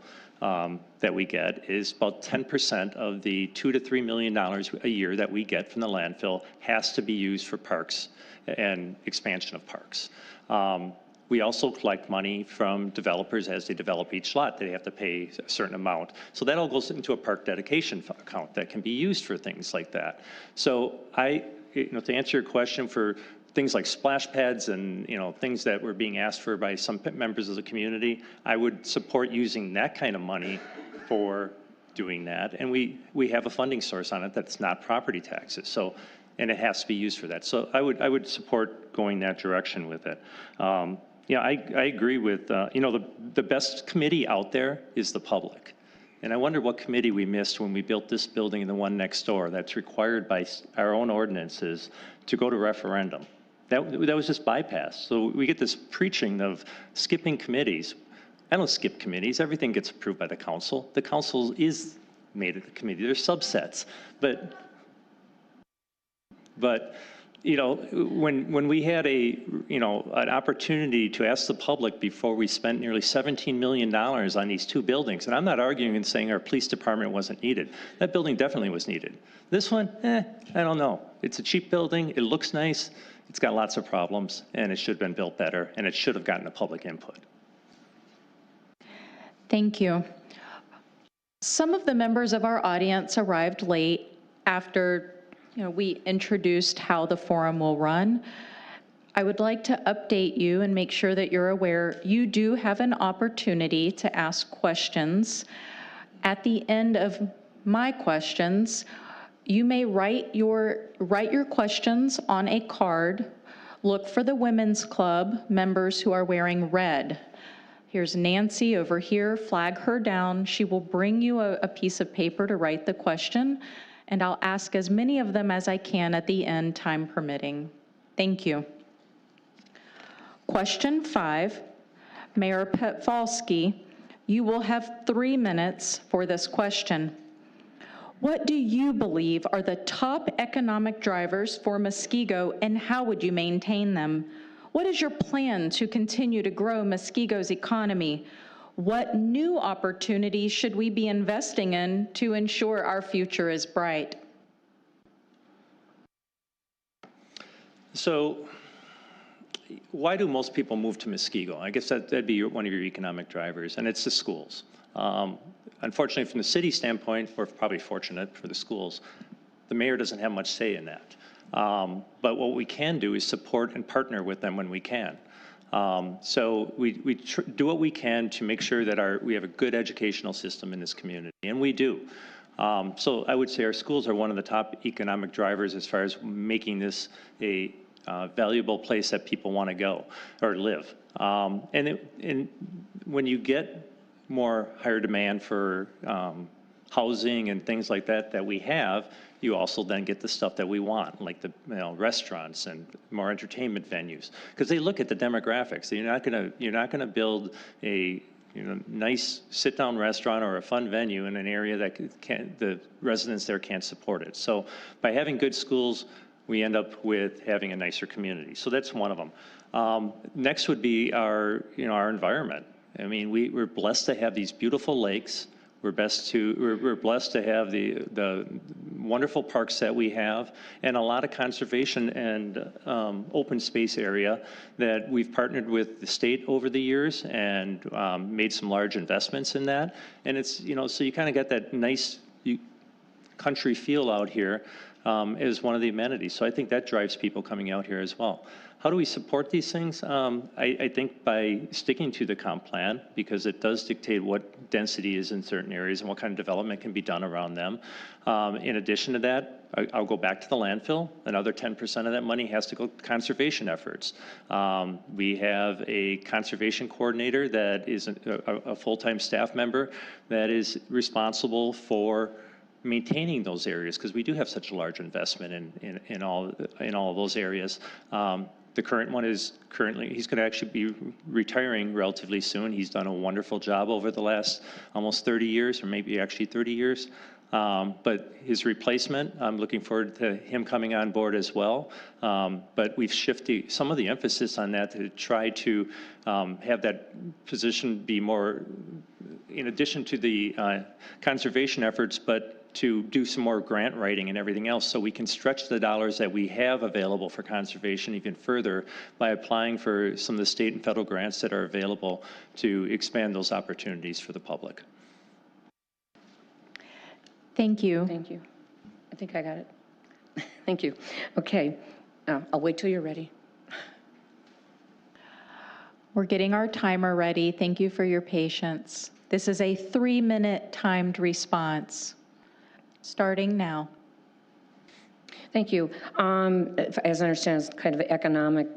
that we get is about 10% of the $2 to $3 million a year that we get from the landfill has to be used for parks and expansion of parks. We also collect money from developers as they develop each lot. They have to pay a certain amount. So that all goes into a park dedication account that can be used for things like that. So to answer your question, for things like splash pads and things that were being asked for by some members of the community, I would support using that kind of money for doing that. And we have a funding source on it that's not property taxes. So, and it has to be used for that. So I would support going that direction with it. Yeah, I agree with, the best committee out there is the public. And I wonder what committee we missed when we built this building and the one next door that's required by our own ordinances to go to referendum. That was just bypassed. So we get this preaching of skipping committees. I don't skip committees. Everything gets approved by the council. The council is made of the committee. There's subsets. But when we had an opportunity to ask the public before we spent nearly $17 million on these two buildings, and I'm not arguing and saying our police department wasn't needed. That building definitely was needed. This one, I don't know. It's a cheap building. It looks nice. It's got lots of problems, and it should have been built better, and it should have gotten the public input. Thank you. Some of the members of our audience arrived late after we introduced how the forum will run. I would like to update you and make sure that you're aware you do have an opportunity to ask questions. At the end of my questions, you may write your questions on a card. Look for the Women's Club members who are wearing red. Here's Nancy over here. Flag her down. She will bring you a piece of paper to write the question, and I'll ask as many of them as I can at the end, time permitting. Thank you. Question 5, Mayor Petfalski, you will have 3 minutes for this question. What do you believe are the top economic drivers for Muskego, and how would you maintain them? What is your plan to continue to grow Muskego's economy? What new opportunities should we be investing in to ensure our future is bright? So, why do most people move to Muskego? I guess that'd be one of your economic drivers, and it's the schools. Unfortunately, from the city standpoint, we're probably fortunate for the schools, the mayor doesn't have much say in that. But what we can do is support and partner with them when we can. So we do what we can to make sure that we have a good educational system in this community, and we do. So I would say our schools are one of the top economic drivers as far as making this a valuable place that people want to go or live. And when you get more higher demand for housing and things like that we have, you also then get the stuff that we want, like the restaurants and more entertainment venues, because they look at the demographics. You're not gonna build a nice sit-down restaurant or a fun venue in an area that the residents there can't support it. So by having good schools, we end up with having a nicer community. So that's one of them. Next would be our environment. I mean, we're blessed to have these beautiful lakes. We're blessed to have the wonderful parks that we have, and a lot of conservation and open space area that we've partnered with the state over the years and made some large investments in that. And it's, so you kind of got that nice country feel out here as one of the amenities. So I think that drives people coming out here as well. How do we support these things? I think by sticking to the comp plan, because it does dictate what density is in certain areas and what kind of development can be done around them. In addition to that, I'll go back to the landfill. Another 10% of that money has to go to conservation efforts. We have a conservation coordinator that is a full-time staff member that is responsible for maintaining those areas, because we do have such a large investment in all of those areas. The current one is he's going to actually be retiring relatively soon. He's done a wonderful job over the last almost 30 years, or maybe actually 30 years. But his replacement, I'm looking forward to him coming on board as well. But we've shifted some of the emphasis on that to try to have that position be more, in addition to the conservation efforts, but to do some more grant writing and everything else, so we can stretch the dollars that we have available for conservation even further by applying for some of the state and federal grants that are available to expand those opportunities for the public. Thank you. Thank you. I think I got it. Thank you. Okay, I'll wait till you're ready. We're getting our timer ready. Thank you for your patience. This is a 3-minute timed response. Starting now. Thank you. As I understand, it's kind of economic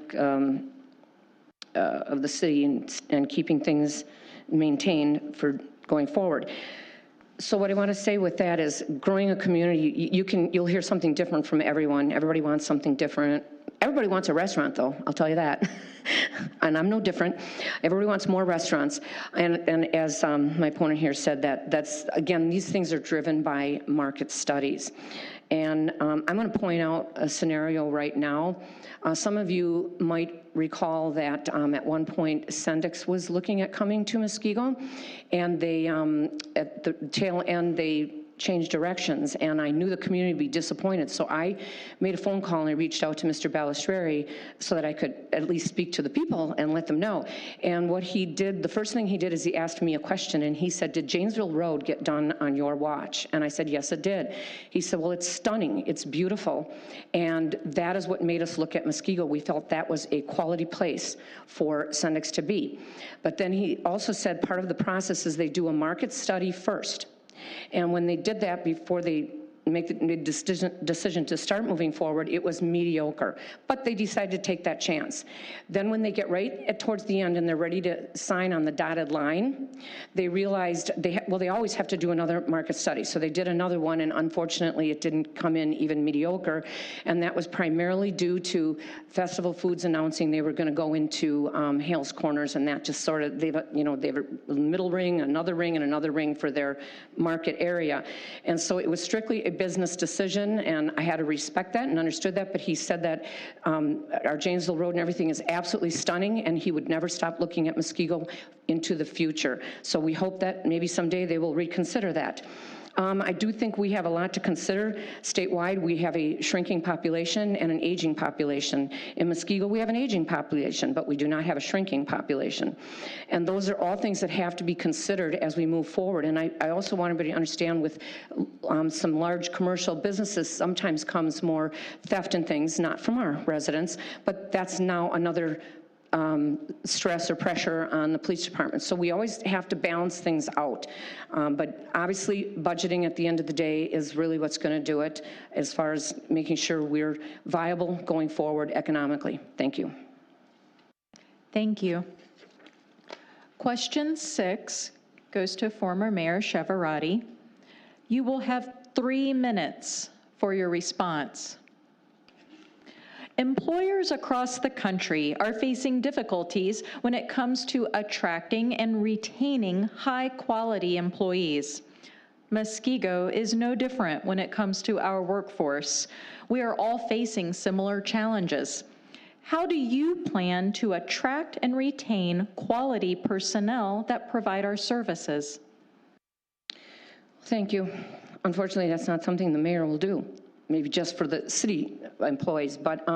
of the city and keeping things maintained for going forward. So what I want to say with that is, growing a community, you'll hear something different from everyone. Everybody wants something different. Everybody wants a restaurant, though, I'll tell you that. And I'm no different. Everybody wants more restaurants. And as my opponent here said, that's, again, these things are driven by market studies. And I'm going to point out a scenario right now. Some of you might recall that at one point, Sendix was looking at coming to Muskego, and they, at the tail end, they changed directions, and I knew the community would be disappointed. So I made a phone call and I reached out to Mr. Balistreri so that I could at least speak to the people and let them know. And what he did, the first thing he did is he asked me a question, and he said, "Did Janesville Road get done on your watch?" And I said, "Yes, it did." He said, "Well, it's stunning, it's beautiful." And that is what made us look at Muskego. We felt that was a quality place for Sendix to be. But then he also said part of the process is they do a market study first. And when they did that, before they make the decision to start moving forward, it was mediocre. But they decided to take that chance. Then when they get right towards the end and they're ready to sign on the dotted line, they realized they always have to do another market study. So they did another one, and unfortunately it didn't come in even mediocre. And that was primarily due to Festival Foods announcing they were going to go into Hales Corners, and that just sort of, they have a middle ring, another ring, and another ring for their market area. And so it was strictly a business decision, and I had to respect that and understood that. But he said that our Janesville Road and everything is absolutely stunning, and he would never stop looking at Muskego into the future. So we hope that maybe someday they will reconsider that. I do think we have a lot to consider. Statewide, we have a shrinking population and an aging population. In Muskego, we have an aging population, but we do not have a shrinking population. And those are all things that have to be considered as we move forward. And I also want everybody to understand, with some large commercial businesses, sometimes comes more theft and things, not from our residents, but that's now another stress or pressure on the police department. So we always have to balance things out. But obviously, budgeting at the end of the day is really what's going to do it, as far as making sure we're viable going forward economically. Thank you. Thank you. Question 6 goes to former Mayor Chevarati. You will have 3 minutes for your response. Employers across the country are facing difficulties when it comes to attracting and retaining high-quality employees. Muskego is no different when it comes to our workforce. We are all facing similar challenges. How do you plan to attract and retain quality personnel that provide our services? Thank you. Unfortunately, that's not something the mayor will do. Maybe just for the city employees. But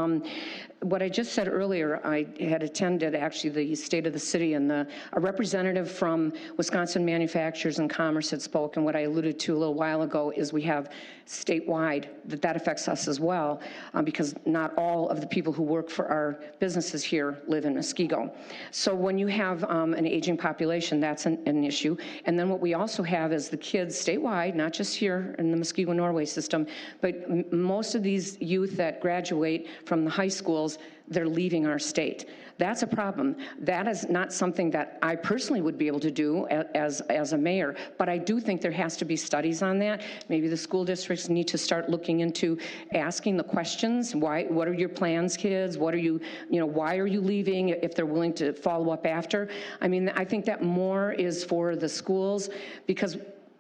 what I just said earlier, I had attended actually the State of the City, and a representative from Wisconsin Manufacturers and Commerce had spoken. What I alluded to a little while ago is we have statewide that affects us as well, because not all of the people who work for our businesses here live in Muskego. So when you have an aging population, that's an issue. And then what we also have is the kids statewide, not just here in the Muskego-Norway system, but most of these youth that graduate from the high schools, they're leaving our state. That's a problem. That is not something that I personally would be able to do as a mayor, but I do think there has to be studies on that. Maybe the school districts need to start looking into asking the questions. Why? What are your plans, kids? What are you, why are you leaving, if they're willing to follow up after? I mean, I think that more is for the schools, because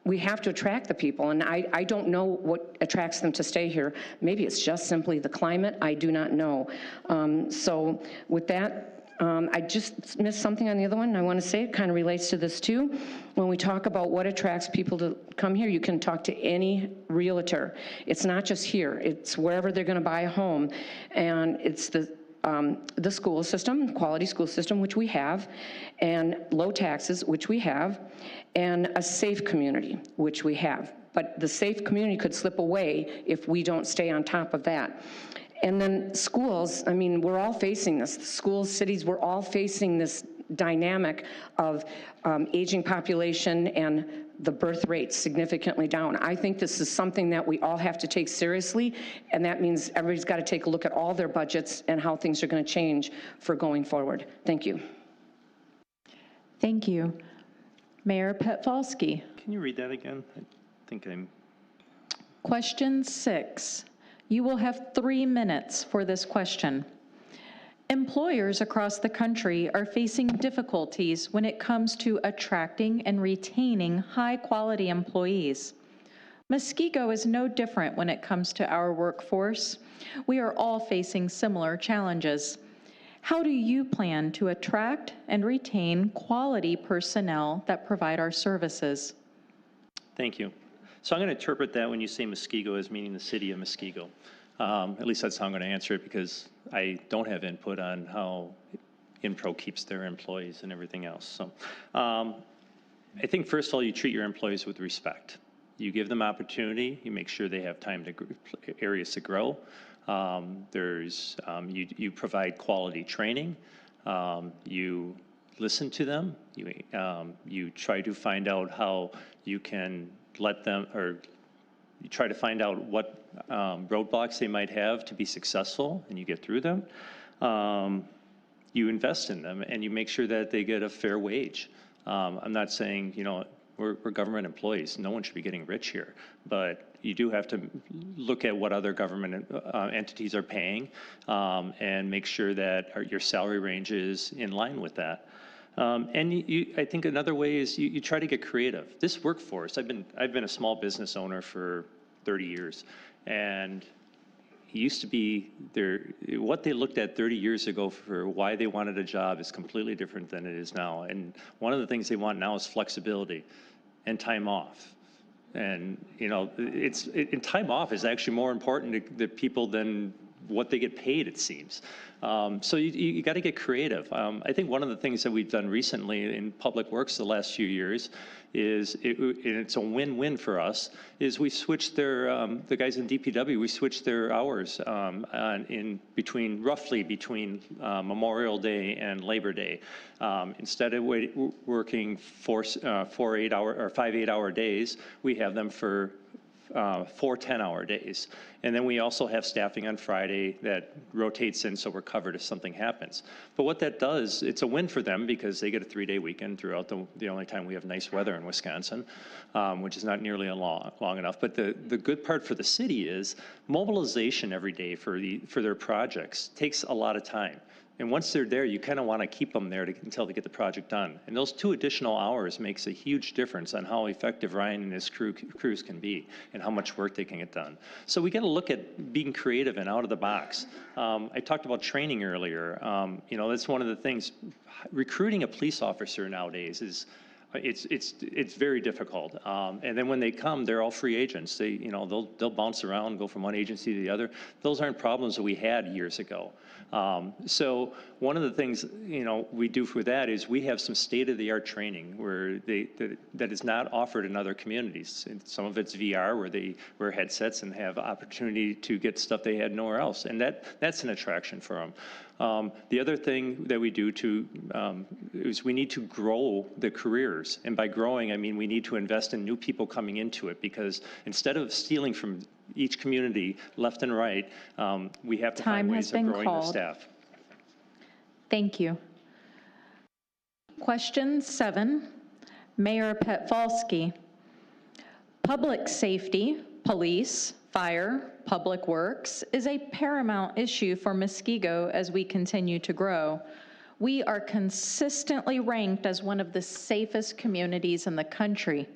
we have to attract the people, and I don't know what attracts them to stay here. Maybe it's just simply the climate. I do not know. So with that, I just missed something on the other one, and I want to say it kind of relates to this too. When we talk about what attracts people to come here, you can talk to any realtor. It's not just here. It's wherever they're going to buy a home, and it's the school system, quality school system, which we have, and low taxes, which we have, and a safe community, which we have. But the safe community could slip away if we don't stay on top of that. And then schools, I mean, we're all facing this. Schools, cities, we're all facing this dynamic of aging population and the birth rate significantly down. I think this is something that we all have to take seriously, and that means everybody's got to take a look at all their budgets and how things are going to change for going forward. Thank you. Thank you. Mayor Petfalski. Can you read that again? I think I'm... Question 6. You will have 3 minutes for this question. Employers across the country are facing difficulties when it comes to attracting and retaining high-quality employees. Muskego is no different when it comes to our workforce. We are all facing similar challenges. How do you plan to attract and retain quality personnel that provide our services? Thank you. So I'm going to interpret that when you say Muskego as meaning the city of Muskego. At least that's how I'm going to answer it, because I don't have input on how Inpro keeps their employees and everything else. So I think first of all, you treat your employees with respect. You give them opportunity. You make sure they have time to areas to grow. You provide quality training. You listen to them. You try to find out how you can let them, or you try to find out what roadblocks they might have to be successful, and you get through them. You invest in them, and you make sure that they get a fair wage. I'm not saying, you know, we're government employees. No one should be getting rich here. But you do have to look at what other government entities are paying, and make sure that your salary range is in line with that. And I think another way is you try to get creative. This workforce, I've been a small business owner for 30 years, and it used to be what they looked at 30 years ago for why they wanted a job is completely different than it is now. And one of the things they want now is flexibility and time off. And you know, time off is actually more important to people than what they get paid, it seems. So you got to get creative. I think one of the things that we've done recently in Public Works the last few years is, and it's a win-win for us, is we switched the guys in DPW, we switched their hours roughly between Memorial Day and Labor Day. Instead of working 4 8-hour or 5 8-hour days, we have them for 4 10-hour days. And then we also have staffing on Friday that rotates in so we're covered if something happens. But what that does, it's a win for them because they get a 3-day weekend throughout the only time we have nice weather in Wisconsin, which is not nearly long enough. But the good part for the city is mobilization every day for their projects takes a lot of time. And once they're there, you kind of want to keep them there until they get the project done. And those 2 additional hours makes a huge difference on how effective Ryan and his crews can be and how much work they can get done. So we got to look at being creative and out of the box. I talked about training earlier. You know, that's one of the things. Recruiting a police officer nowadays is it's very difficult. And then when they come, they're all free agents. They'll bounce around, go from one agency to the other. Those aren't problems that we had years ago. So one of the things we do for that is we have some state-of-the-art training where that is not offered in other communities. And some of it's VR, where they wear headsets and have opportunity to get stuff they had nowhere else, and that's an attraction for them. The other thing that we do is we need to grow the careers, and by growing I mean we need to invest in new people coming into it, because instead of stealing from each community left and right, we have to find ways of growing the staff. Thank you. Question 7, Mayor Petfalski. Public safety, police, fire, public works is a paramount issue for Muskego as we continue to grow. We are consistently ranked as one of the safest communities in the country.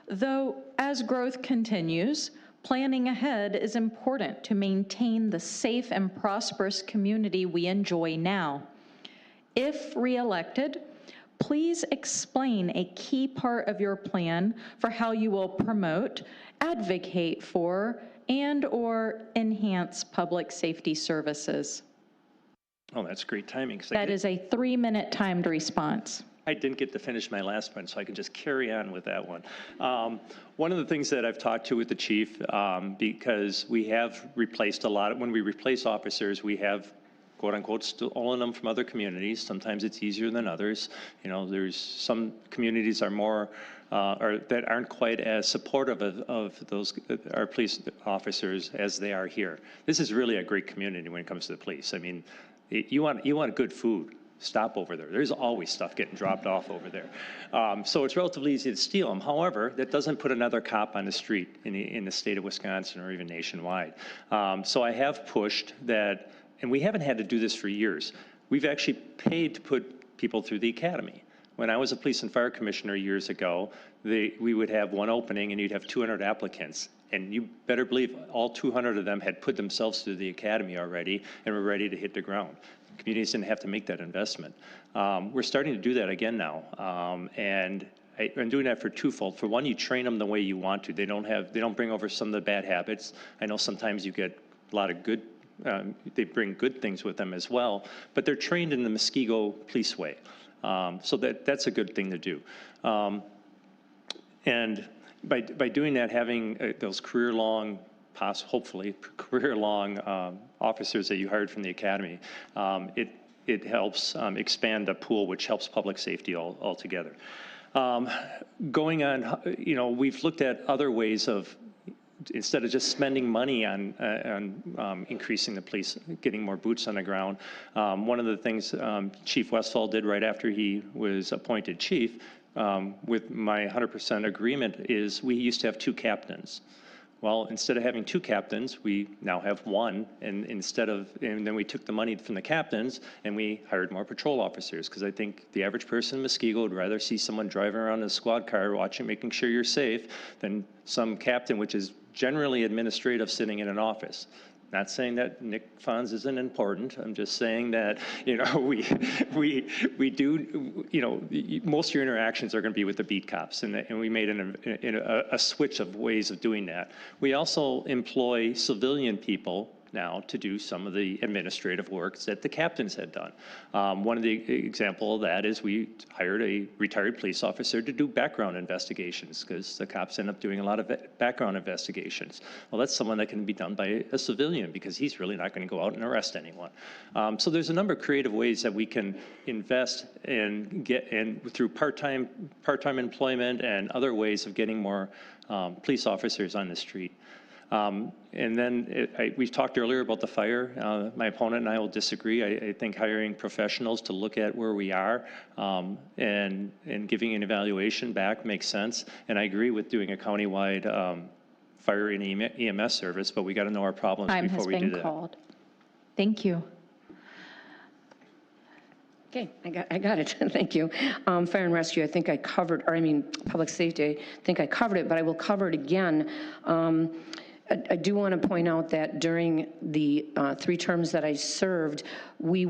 Though, as growth continues, planning ahead is important to maintain the safe and prosperous community we enjoy now. If reelected, please explain a key part of your plan for how you will promote, advocate for, and/or enhance public safety services. Oh, that's great timing. That is a 3-minute timed response. I didn't get to finish my last one, so I can just carry on with that one. One of the things that I've talked to with the chief, because we have replaced a lot, when we replace officers, we have quote unquote stolen them from other communities. Sometimes it's easier than others. You know, there's some communities are more, or that aren't quite as supportive of those, our police officers as they are here. This is really a great community when it comes to the police. I mean, you want good food, stop over there. There's always stuff getting dropped off over there. So it's relatively easy to steal them. However, that doesn't put another cop on the street in the state of Wisconsin or even nationwide. So I have pushed that, and we haven't had to do this for years. We've actually paid to put people through the academy. When I was a police and fire commissioner years ago, we would have one opening and you'd have 200 applicants. And you better believe all 200 of them had put themselves through the academy already and were ready to hit the ground. Communities didn't have to make that investment. We're starting to do that again now. And I'm doing that for twofold. For one, you train them the way you want to. They don't bring over some of the bad habits. I know sometimes you get a lot of good, they bring good things with them as well, but they're trained in the Muskego police way. So that's a good thing to do. And by doing that, having those career-long, hopefully career-long officers that you hired from the academy, it helps expand the pool, which helps public safety altogether. Going on, you know, we've looked at other ways of, instead of just spending money on increasing the police, getting more boots on the ground. One of the things Chief Westfall did right after he was appointed chief, with my 100% agreement, is we used to have 2 captains. Well, instead of having 2 captains, we now have 1, and then we took the money from the captains and we hired more patrol officers, because I think the average person in Muskego would rather see someone driving around in a squad car watching, making sure you're safe, than some captain, which is generally administrative, sitting in an office. Not saying that Nick Fonz isn't important. I'm just saying that, you know, we do, you know, most of your interactions are going to be with the beat cops, and we made a switch of ways of doing that. We also employ civilian people now to do some of the administrative work that the captains had done. One of the example of that is we hired a retired police officer to do background investigations, because the cops end up doing a lot of background investigations. Well, that's someone that can be done by a civilian, because he's really not going to go out and arrest anyone. So there's a number of creative ways that we can invest and through part-time employment and other ways of getting more police officers on the street. And then we talked earlier about the fire. My opponent and I will disagree. I think hiring professionals to look at where we are and giving an evaluation back makes sense. And I agree with doing a countywide fire and EMS service, but we got to know our problems before we do that. Time has been called. Thank you. Okay, I got it. Thank you. Fire and rescue, I think I covered, or I mean, public safety, I think I covered it, but I will cover it again. I do want to point out that during the 3 terms that I served, we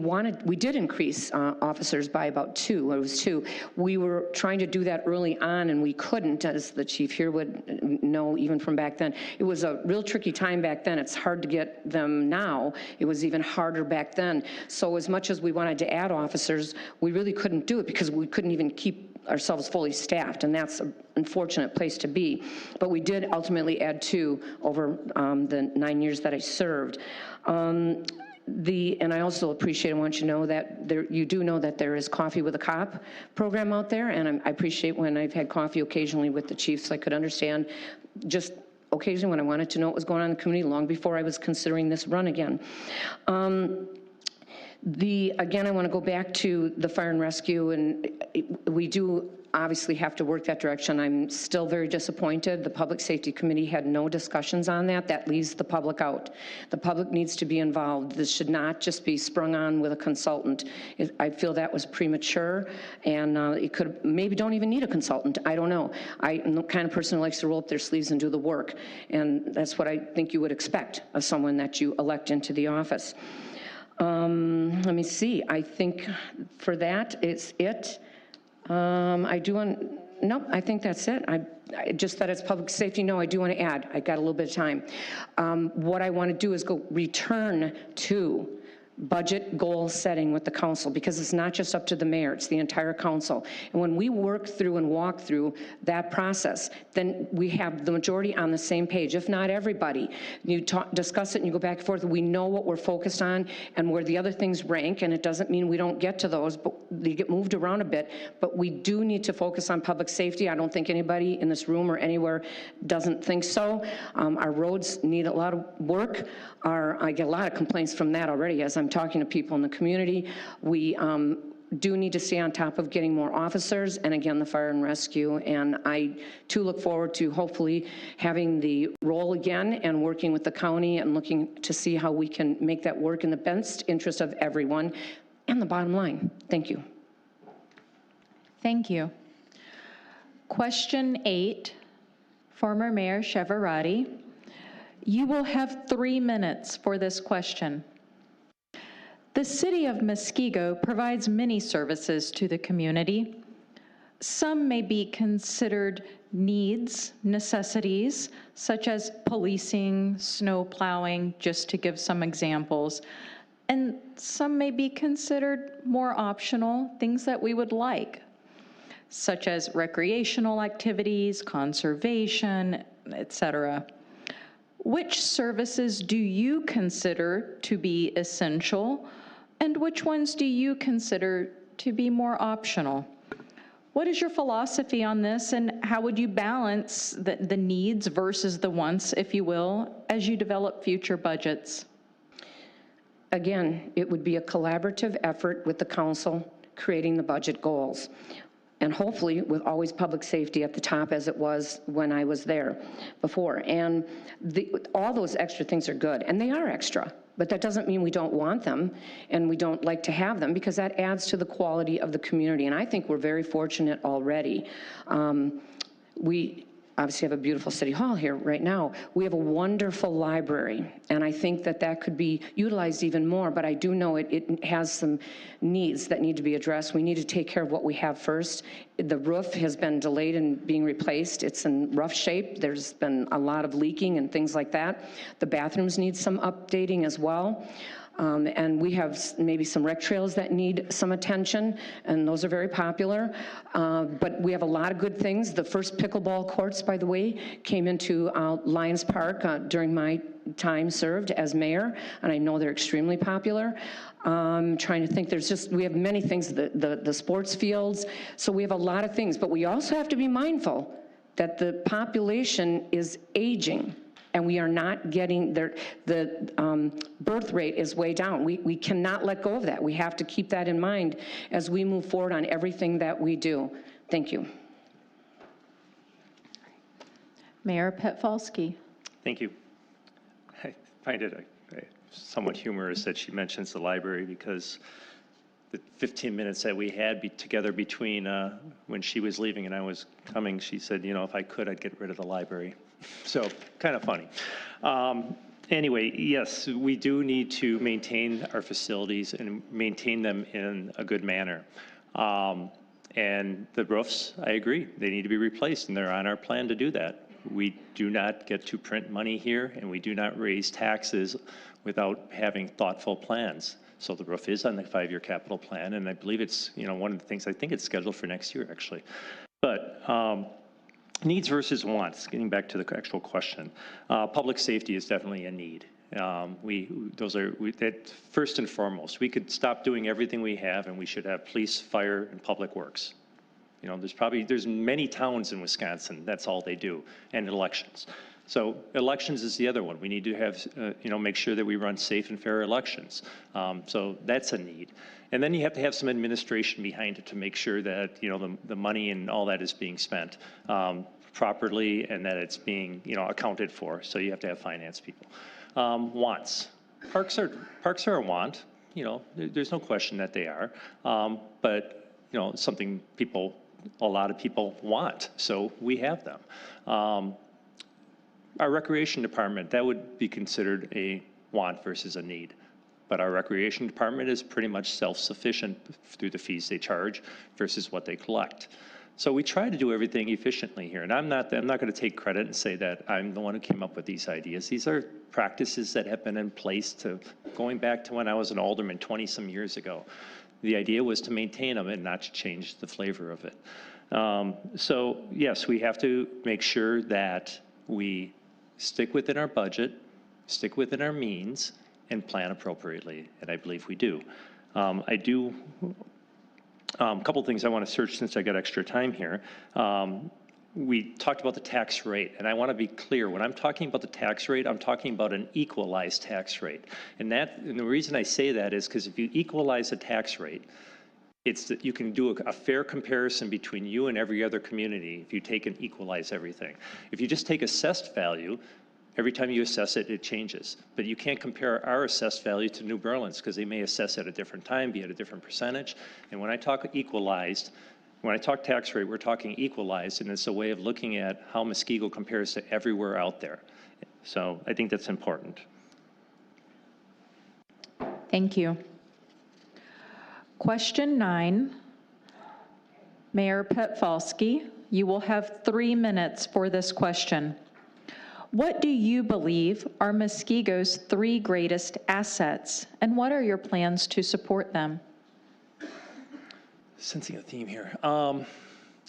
did increase officers by about 2. It was 2. We were trying to do that early on, and we couldn't, as the chief here would know, even from back then. It was a real tricky time back then. It's hard to get them now. It was even harder back then. So as much as we wanted to add officers, we really couldn't do it, because we couldn't even keep ourselves fully staffed, and that's an unfortunate place to be. But we did ultimately add 2 over the 9 years that I served. And I also appreciate, I want you to know that you do know that there is Coffee with a Cop program out there, and I appreciate when I've had coffee occasionally with the chiefs, I could understand just occasionally when I wanted to know what was going on in the community long before I was considering this run again. Again, I want to go back to the fire and rescue, and we do obviously have to work that direction. I'm still very disappointed. The Public Safety Committee had no discussions on that. That leaves the public out. The public needs to be involved. This should not just be sprung on with a consultant. I feel that was premature, and it could, maybe don't even need a consultant. I don't know. I'm the kind of person who likes to roll up their sleeves and do the work, and that's what I think you would expect of someone that you elect into the office. Let me see. I think for that is it. I do want, no, I think that's it. I just that it's public safety. No, I do want to add, I got a little bit of time. What I want to do is return to budget goal setting with the council, because it's not just up to the mayor, it's the entire council. And when we work through and walk through that process, then we have the majority on the same page, if not everybody. You discuss it and you go back and forth. We know what we're focused on and where the other things rank, and it doesn't mean we don't get to those, but they get moved around a bit. But we do need to focus on public safety. I don't think anybody in this room or anywhere doesn't think so. Our roads need a lot of work. I get a lot of complaints from that already as I'm talking to people in the community. We do need to stay on top of getting more officers, and again, the fire and rescue. And I too look forward to hopefully having the role again and working with the county and looking to see how we can make that work in the best interest of everyone and the bottom line. Thank you. Thank you. Question 8, former Mayor Cheverati. You will have 3 minutes for this question. The city of Muskego provides many services to the community. Some may be considered needs, necessities, such as policing, snow plowing, just to give some examples. And some may be considered more optional, things that we would like, such as recreational activities, conservation, etc. Which services do you consider to be essential, and which ones do you consider to be more optional? What is your philosophy on this, and how would you balance the needs versus the wants, if you will, as you develop future budgets? Again, it would be a collaborative effort with the council creating the budget goals, and hopefully with always public safety at the top, as it was when I was there before. And all those extra things are good, and they are extra, but that doesn't mean we don't want them and we don't like to have them, because that adds to the quality of the community. And I think we're very fortunate already. We obviously have a beautiful city hall here right now. We have a wonderful library, and I think that that could be utilized even more, but I do know it has some needs that need to be addressed. We need to take care of what we have first. The roof has been delayed in being replaced. It's in rough shape. There's been a lot of leaking and things like that. The bathrooms need some updating as well. And we have maybe some rec trails that need some attention, and those are very popular. But we have a lot of good things. The first pickleball courts, by the way, came into Lions Park during my time served as mayor, and I know they're extremely popular. Trying to think, we have many things, the sports fields, so we have a lot of things, but we also have to be mindful that the population is aging, and we are not getting the birth rate is way down. We cannot let go of that. We have to keep that in mind as we move forward on everything that we do. Thank you. Mayor Petfalski. Thank you. I find it somewhat humorous that she mentions the library, because the 15 minutes that we had together between when she was leaving and I was coming, she said, you know, if I could, I'd get rid of the library. So kind of funny. Anyway, yes, we do need to maintain our facilities and maintain them in a good manner. And the roofs, I agree, they need to be replaced, and they're on our plan to do that. We do not get to print money here, and we do not raise taxes without having thoughtful plans. So the roof is on the 5-year capital plan, and I believe it's, you know, one of the things, I think it's scheduled for next year, actually. But needs versus wants, getting back to the actual question. Public safety is definitely a need. That first and foremost, we could stop doing everything we have, and we should have police, fire, and public works. You know, there's many towns in Wisconsin, that's all they do, and elections. So elections is the other one. We need to have, make sure that we run safe and fair elections. So that's a need. And then you have to have some administration behind it to make sure that, the money and all that is being spent properly and that it's being, accounted for. So you have to have finance people. Wants. Parks are a want. There's no question that they are. But, something a lot of people want. So we have them. Our recreation department, that would be considered a want versus a need. But our recreation department is pretty much self-sufficient through the fees they charge versus what they collect. So we try to do everything efficiently here. And I'm not going to take credit and say that I'm the one who came up with these ideas. These are practices that have been in place going back to when I was an alderman 20-some years ago. The idea was to maintain them and not to change the flavor of it. So yes, we have to make sure that we stick within our budget, stick within our means, and plan appropriately, and I believe we do. A couple things I want to search since I got extra time here. We talked about the tax rate, and I want to be clear. When I'm talking about the tax rate, I'm talking about an equalized tax rate. And the reason I say that is because if you equalize a tax rate, it's that you can do a fair comparison between you and every other community if you take and equalize everything. If you just take assessed value, every time you assess it, it changes. But you can't compare our assessed value to New Berlin's because they may assess at a different time, be at a different percentage. And when I talk equalized, when I talk tax rate, we're talking equalized, and it's a way of looking at how Muskego compares to everywhere out there. So I think that's important. Thank you. Question 9, Mayor Petfalski, you will have 3 minutes for this question. What do you believe are Muskego's 3 greatest assets, and what are your plans to support them? Sensing a theme here.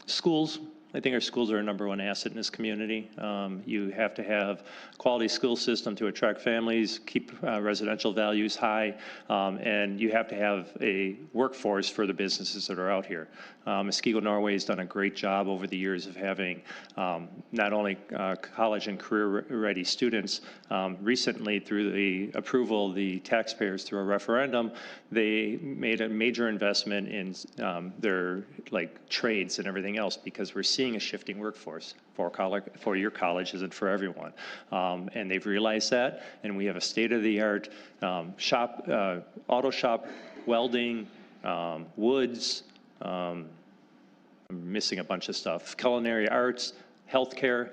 Schools. I think our schools are our #1 asset in this community. You have to have a quality school system to attract families, keep residential values high, and you have to have a workforce for the businesses that are out here. Muskego Norway has done a great job over the years of having not only college and career-ready students. Recently, through the approval of the taxpayers through a referendum, they made a major investment in their trades and everything else because we're seeing a shifting workforce for your colleges and for everyone. And they've realized that, and we have a state-of-the-art auto shop, welding, woods, I'm missing a bunch of stuff, culinary arts, healthcare.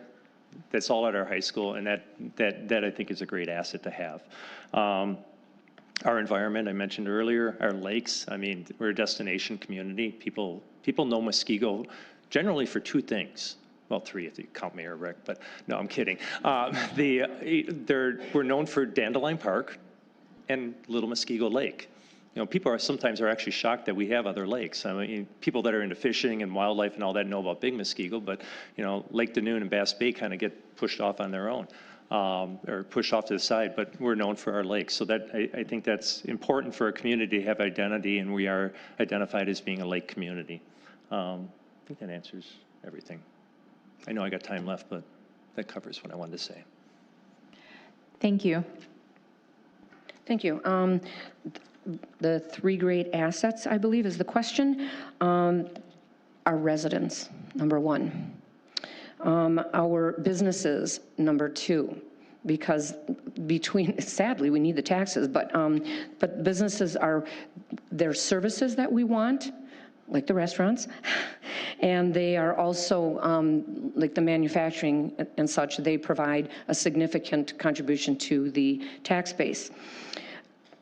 That's all at our high school, and that I think is a great asset to have. Our environment, I mentioned earlier, our lakes. I mean, we're a destination community. People know Muskego generally for 2 things. Well, 3 if you count Mayor Rick, but no, I'm kidding. We're known for Dandelion Park and Little Muskego Lake. People are sometimes actually shocked that we have other lakes. I mean, people that are into fishing and wildlife and all that know about Big Muskego, but Lake Danoon and Bass Bay kind of get pushed off on their own, or pushed off to the side. But we're known for our lakes, so that I think that's important for a community to have identity, and we are identified as being a lake community. I think that answers everything. I know I got time left, but that covers what I wanted to say. Thank you. Thank you. The 3 great assets, I believe, is the question. Our residents, #1. Our businesses, #2. Because sadly, we need the taxes, but businesses are their services that we want, like the restaurants, and they are also, like the manufacturing and such, they provide a significant contribution to the tax base.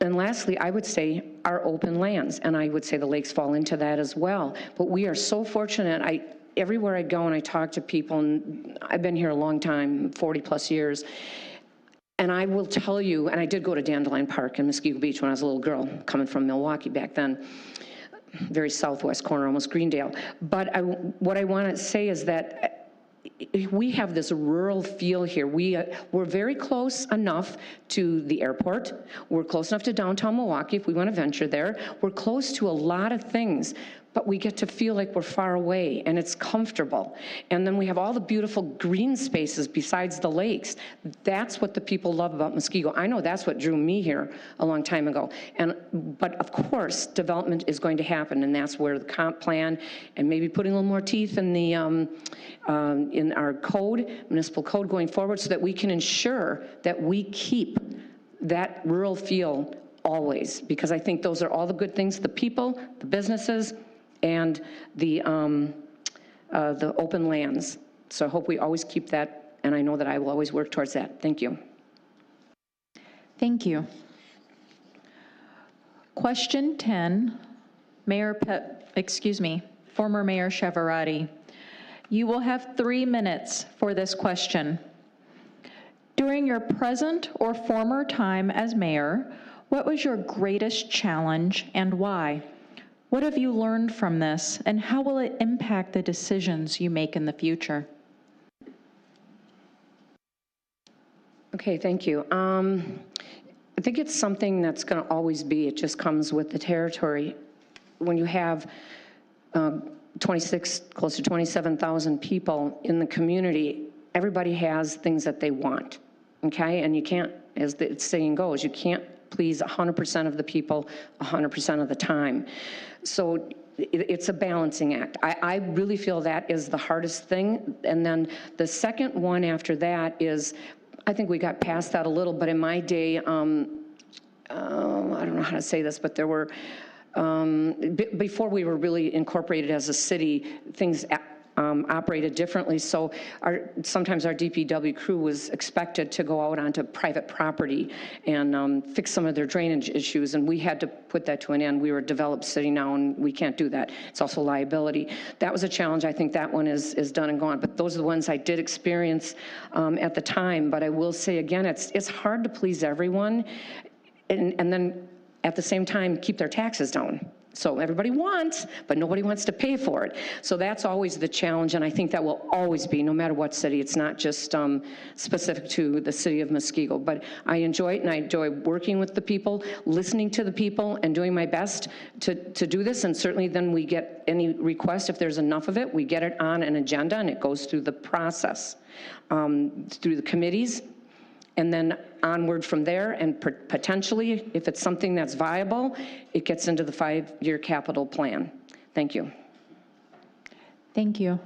And lastly, I would say our open lands, and I would say the lakes fall into that as well. But we are so fortunate. Everywhere I go and I talk to people, and I've been here a long time, 40+ years, and I will tell you, and I did go to Dandelion Park in Muskego Beach when I was a little girl, coming from Milwaukee back then, very southwest corner, almost Greendale. But what I want to say is that we have this rural feel here. We're very close enough to the airport. We're close enough to downtown Milwaukee if we want to venture there. We're close to a lot of things, but we get to feel like we're far away and it's comfortable. And then we have all the beautiful green spaces besides the lakes. That's what the people love about Muskego. I know that's what drew me here a long time ago. But of course, development is going to happen, and that's where the comp plan and maybe putting a little more teeth in the in our code, municipal code going forward, so that we can ensure that we keep that rural feel always, because I think those are all the good things, the people, the businesses, and the open lands. So I hope we always keep that, and I know that I will always work towards that. Thank you. Thank you. Question 10, former Mayor Cheverati. You will have 3 minutes for this question. During your present or former time as mayor, what was your greatest challenge and why? What have you learned from this, and how will it impact the decisions you make in the future? Okay, thank you. I think it's something that's going to always be. It just comes with the territory. When you have 26, close to 27,000 people in the community, everybody has things that they want, okay? And you can't, as the saying goes, you can't please 100% of the people 100% of the time. So it's a balancing act. I really feel that is the hardest thing. And then the second one after that is, I think we got past that a little, but in my day, I don't know how to say this, but there were, before we were really incorporated as a city, things operated differently. So sometimes our DPW crew was expected to go out onto private property and fix some of their drainage issues, and we had to put that to an end. We were a developed city now, and we can't do that. It's also liability. That was a challenge. I think that one is done and gone, but those are the ones I did experience at the time. But I will say again, it's hard to please everyone, and then at the same time keep their taxes down. So everybody wants, but nobody wants to pay for it. So that's always the challenge, and I think that will always be, no matter what city. It's not just specific to the city of Muskego, but I enjoy it, and I enjoy working with the people, listening to the people, and doing my best to do this. And certainly then we get any request, if there's enough of it, we get it on an agenda, and it goes through the process, through the committees, and then onward from there, and potentially, if it's something that's viable, it gets into the 5-year capital plan. Thank you. Thank you.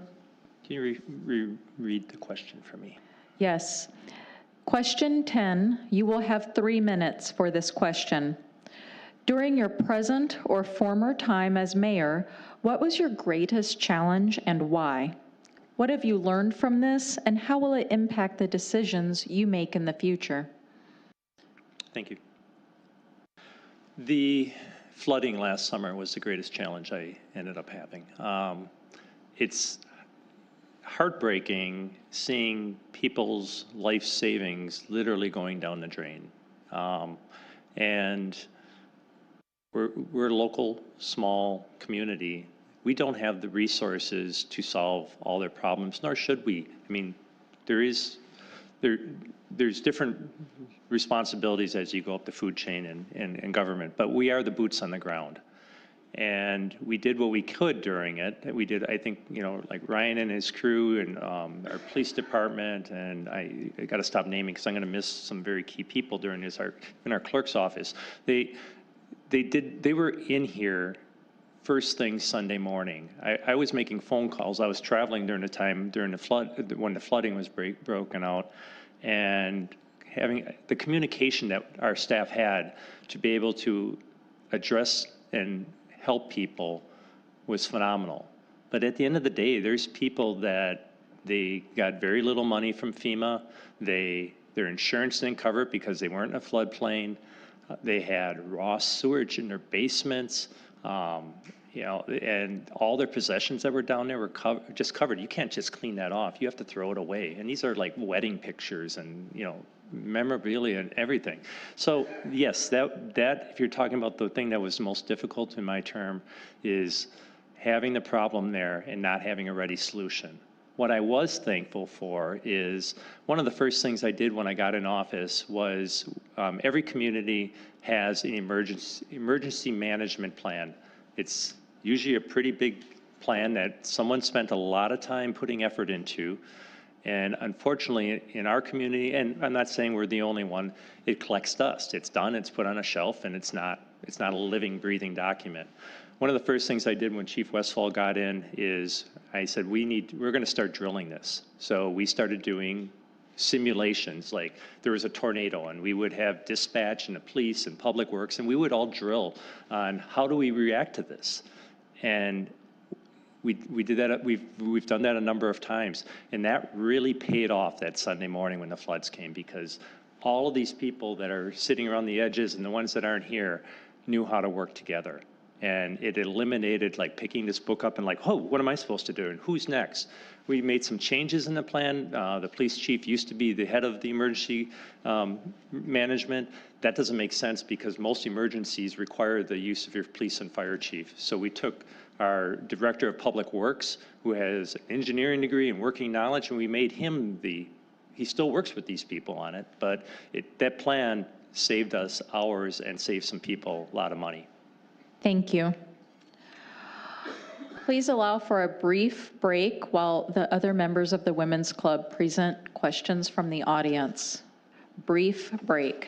Can you read the question for me? Yes. Question 10, you will have 3 minutes for this question. During your present or former time as mayor, what was your greatest challenge and why? What have you learned from this, and how will it impact the decisions you make in the future? Thank you. The flooding last summer was the greatest challenge I ended up having. It's heartbreaking seeing people's life savings literally going down the drain. And we're a local, small community. We don't have the resources to solve all their problems, nor should we. I mean, there's different responsibilities as you go up the food chain and government, but we are the boots on the ground. And we did what we could during it. We did, I think, like Ryan and his crew and our police department, and I got to stop naming because I'm going to miss some very key people during this, in our clerk's office. They were in here first thing Sunday morning. I was making phone calls. I was traveling during the flood, when the flooding was broken out, and having the communication that our staff had to be able to address and help people was phenomenal. But at the end of the day, there's people that they got very little money from FEMA. Their insurance didn't cover it because they weren't in a floodplain. They had raw sewage in their basements. And all their possessions that were down there were just covered. You can't just clean that off. You have to throw it away. And these are like wedding pictures and, memorabilia and everything. So yes, that if you're talking about the thing that was most difficult in my term is having the problem there and not having a ready solution. What I was thankful for is one of the first things I did when I got in office was every community has an emergency management plan. usually a pretty big plan that someone spent a lot of time putting effort into. And unfortunately, in our community, and I'm not saying we're the only one, it collects dust. It's done, it's put on a shelf, and it's not a living, breathing document. One of the first things I did when Chief Westfall got in is I said, we're going to start drilling this. So we started doing simulations, like there was a tornado and we would have dispatch and the police and public works, and we would all drill on how do we react to this. And we did that. We've done that a number of times, and that really paid off that Sunday morning when the floods came, because all of these people that are sitting around the edges and the ones that aren't here knew how to work together. And it eliminated like picking this book up and like, oh, what am I supposed to do and who's next? We made some changes in the plan. The police chief used to be the head of the emergency management. That doesn't make sense because most emergencies require the use of your police and fire chief. So we took our director of public works, who has an engineering degree and working knowledge, and we made him he still works with these people on it, but that plan saved us hours and saved some people a lot of money. Thank you. Please allow for a brief break while the other members of the Women's Club present questions from the audience. Brief break.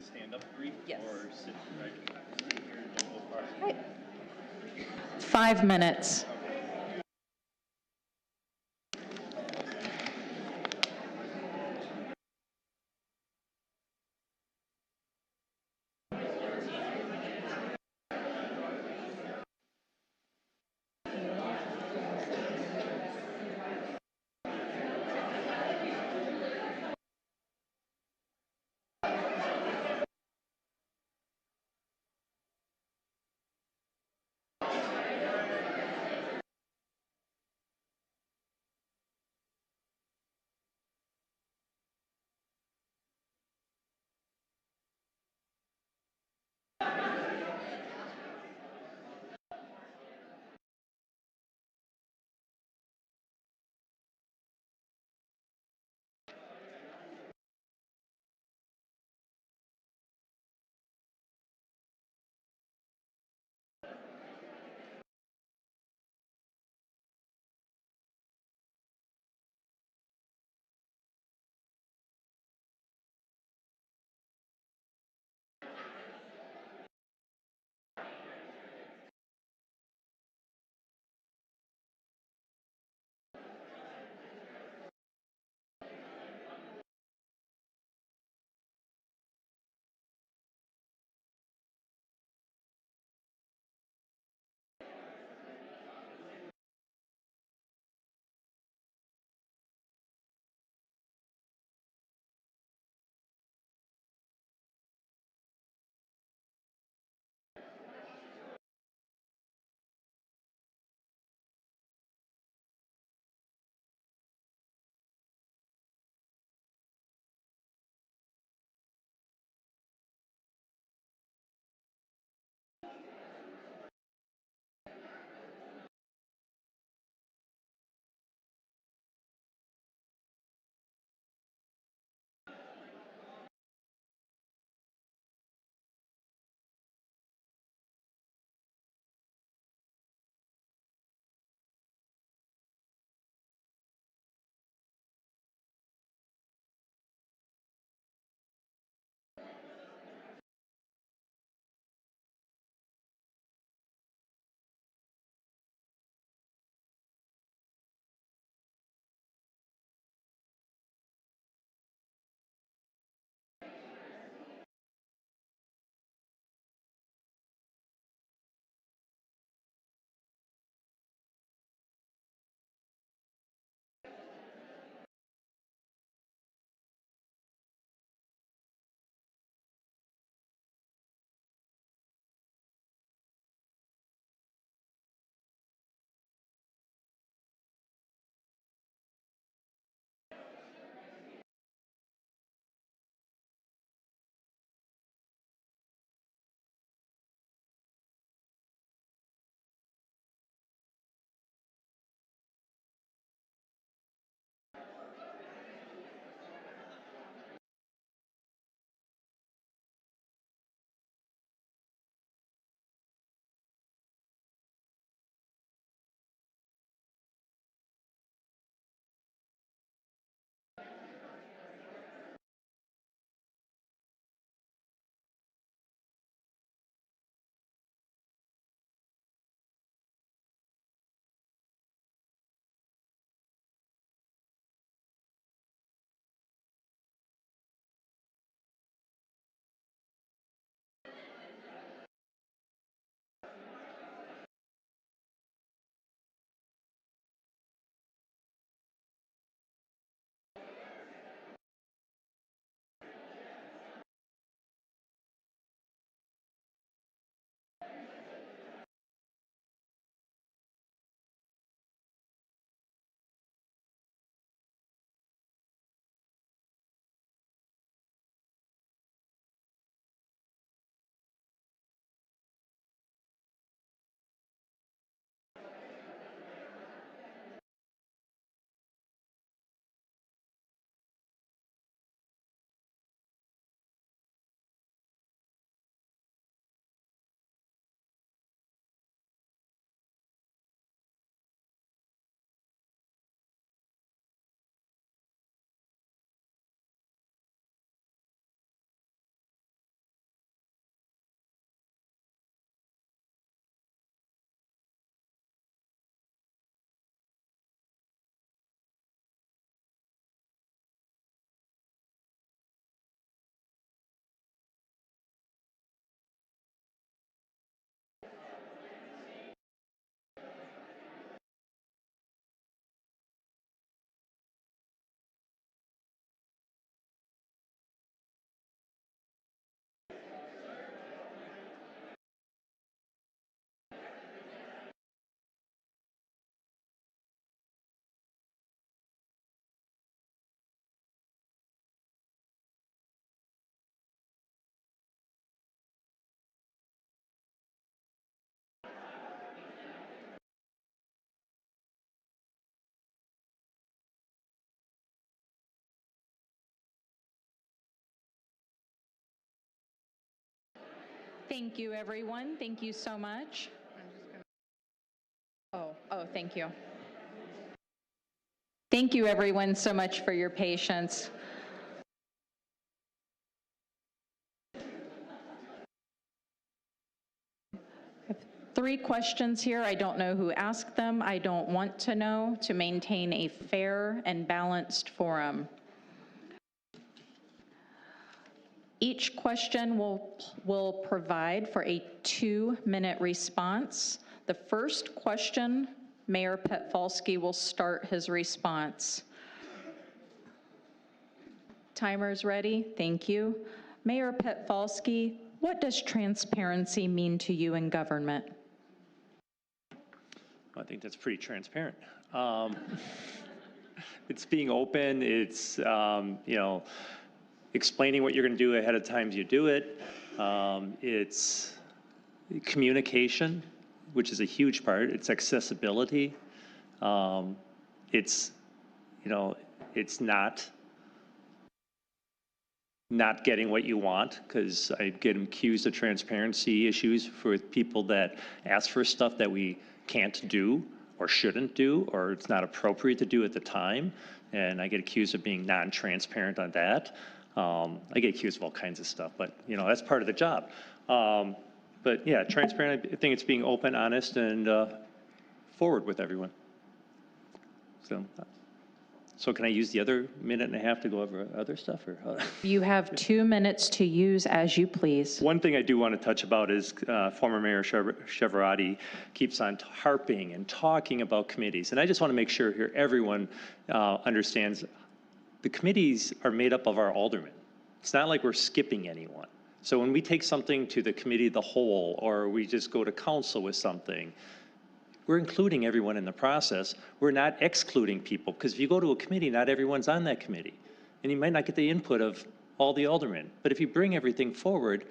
Stand up brief, yes, or sit right? 5 minutes. Thank you, everyone. Thank you so much. Oh, thank you. Thank you, everyone, so much for your patience. Three questions here. I don't know who asked them. I don't want to know, to maintain a fair and balanced forum. Each question will provide for a 2-minute response. The first question, Mayor Petfalski will start his response. Timer's ready. Thank you. Mayor Petfalski, what does transparency mean to you in government? I think that's pretty transparent. It's being open. It's, explaining what you're going to do ahead of time you do it. It's communication, which is a huge part. It's accessibility. It's not getting what you want, because I get accused of transparency issues with people that ask for stuff that we can't do or shouldn't do, or it's not appropriate to do at the time. And I get accused of being non-transparent on that. I get accused of all kinds of stuff, but that's part of the job. But yeah, transparent, I think it's being open, honest, and forward with everyone. So can I use the other minute and a half to go over other stuff? Or You have 2 minutes to use as you please. One thing I do want to touch about is former Mayor Cheverati keeps on harping and talking about committees. And I just want to make sure here everyone understands the committees are made up of our aldermen. It's not like we're skipping anyone. So when we take something to the committee of the whole, or we just go to council with something, we're including everyone in the process. We're not excluding people, because if you go to a committee, not everyone's on that committee. And you might not get the input of all the aldermen. But if you bring everything forward,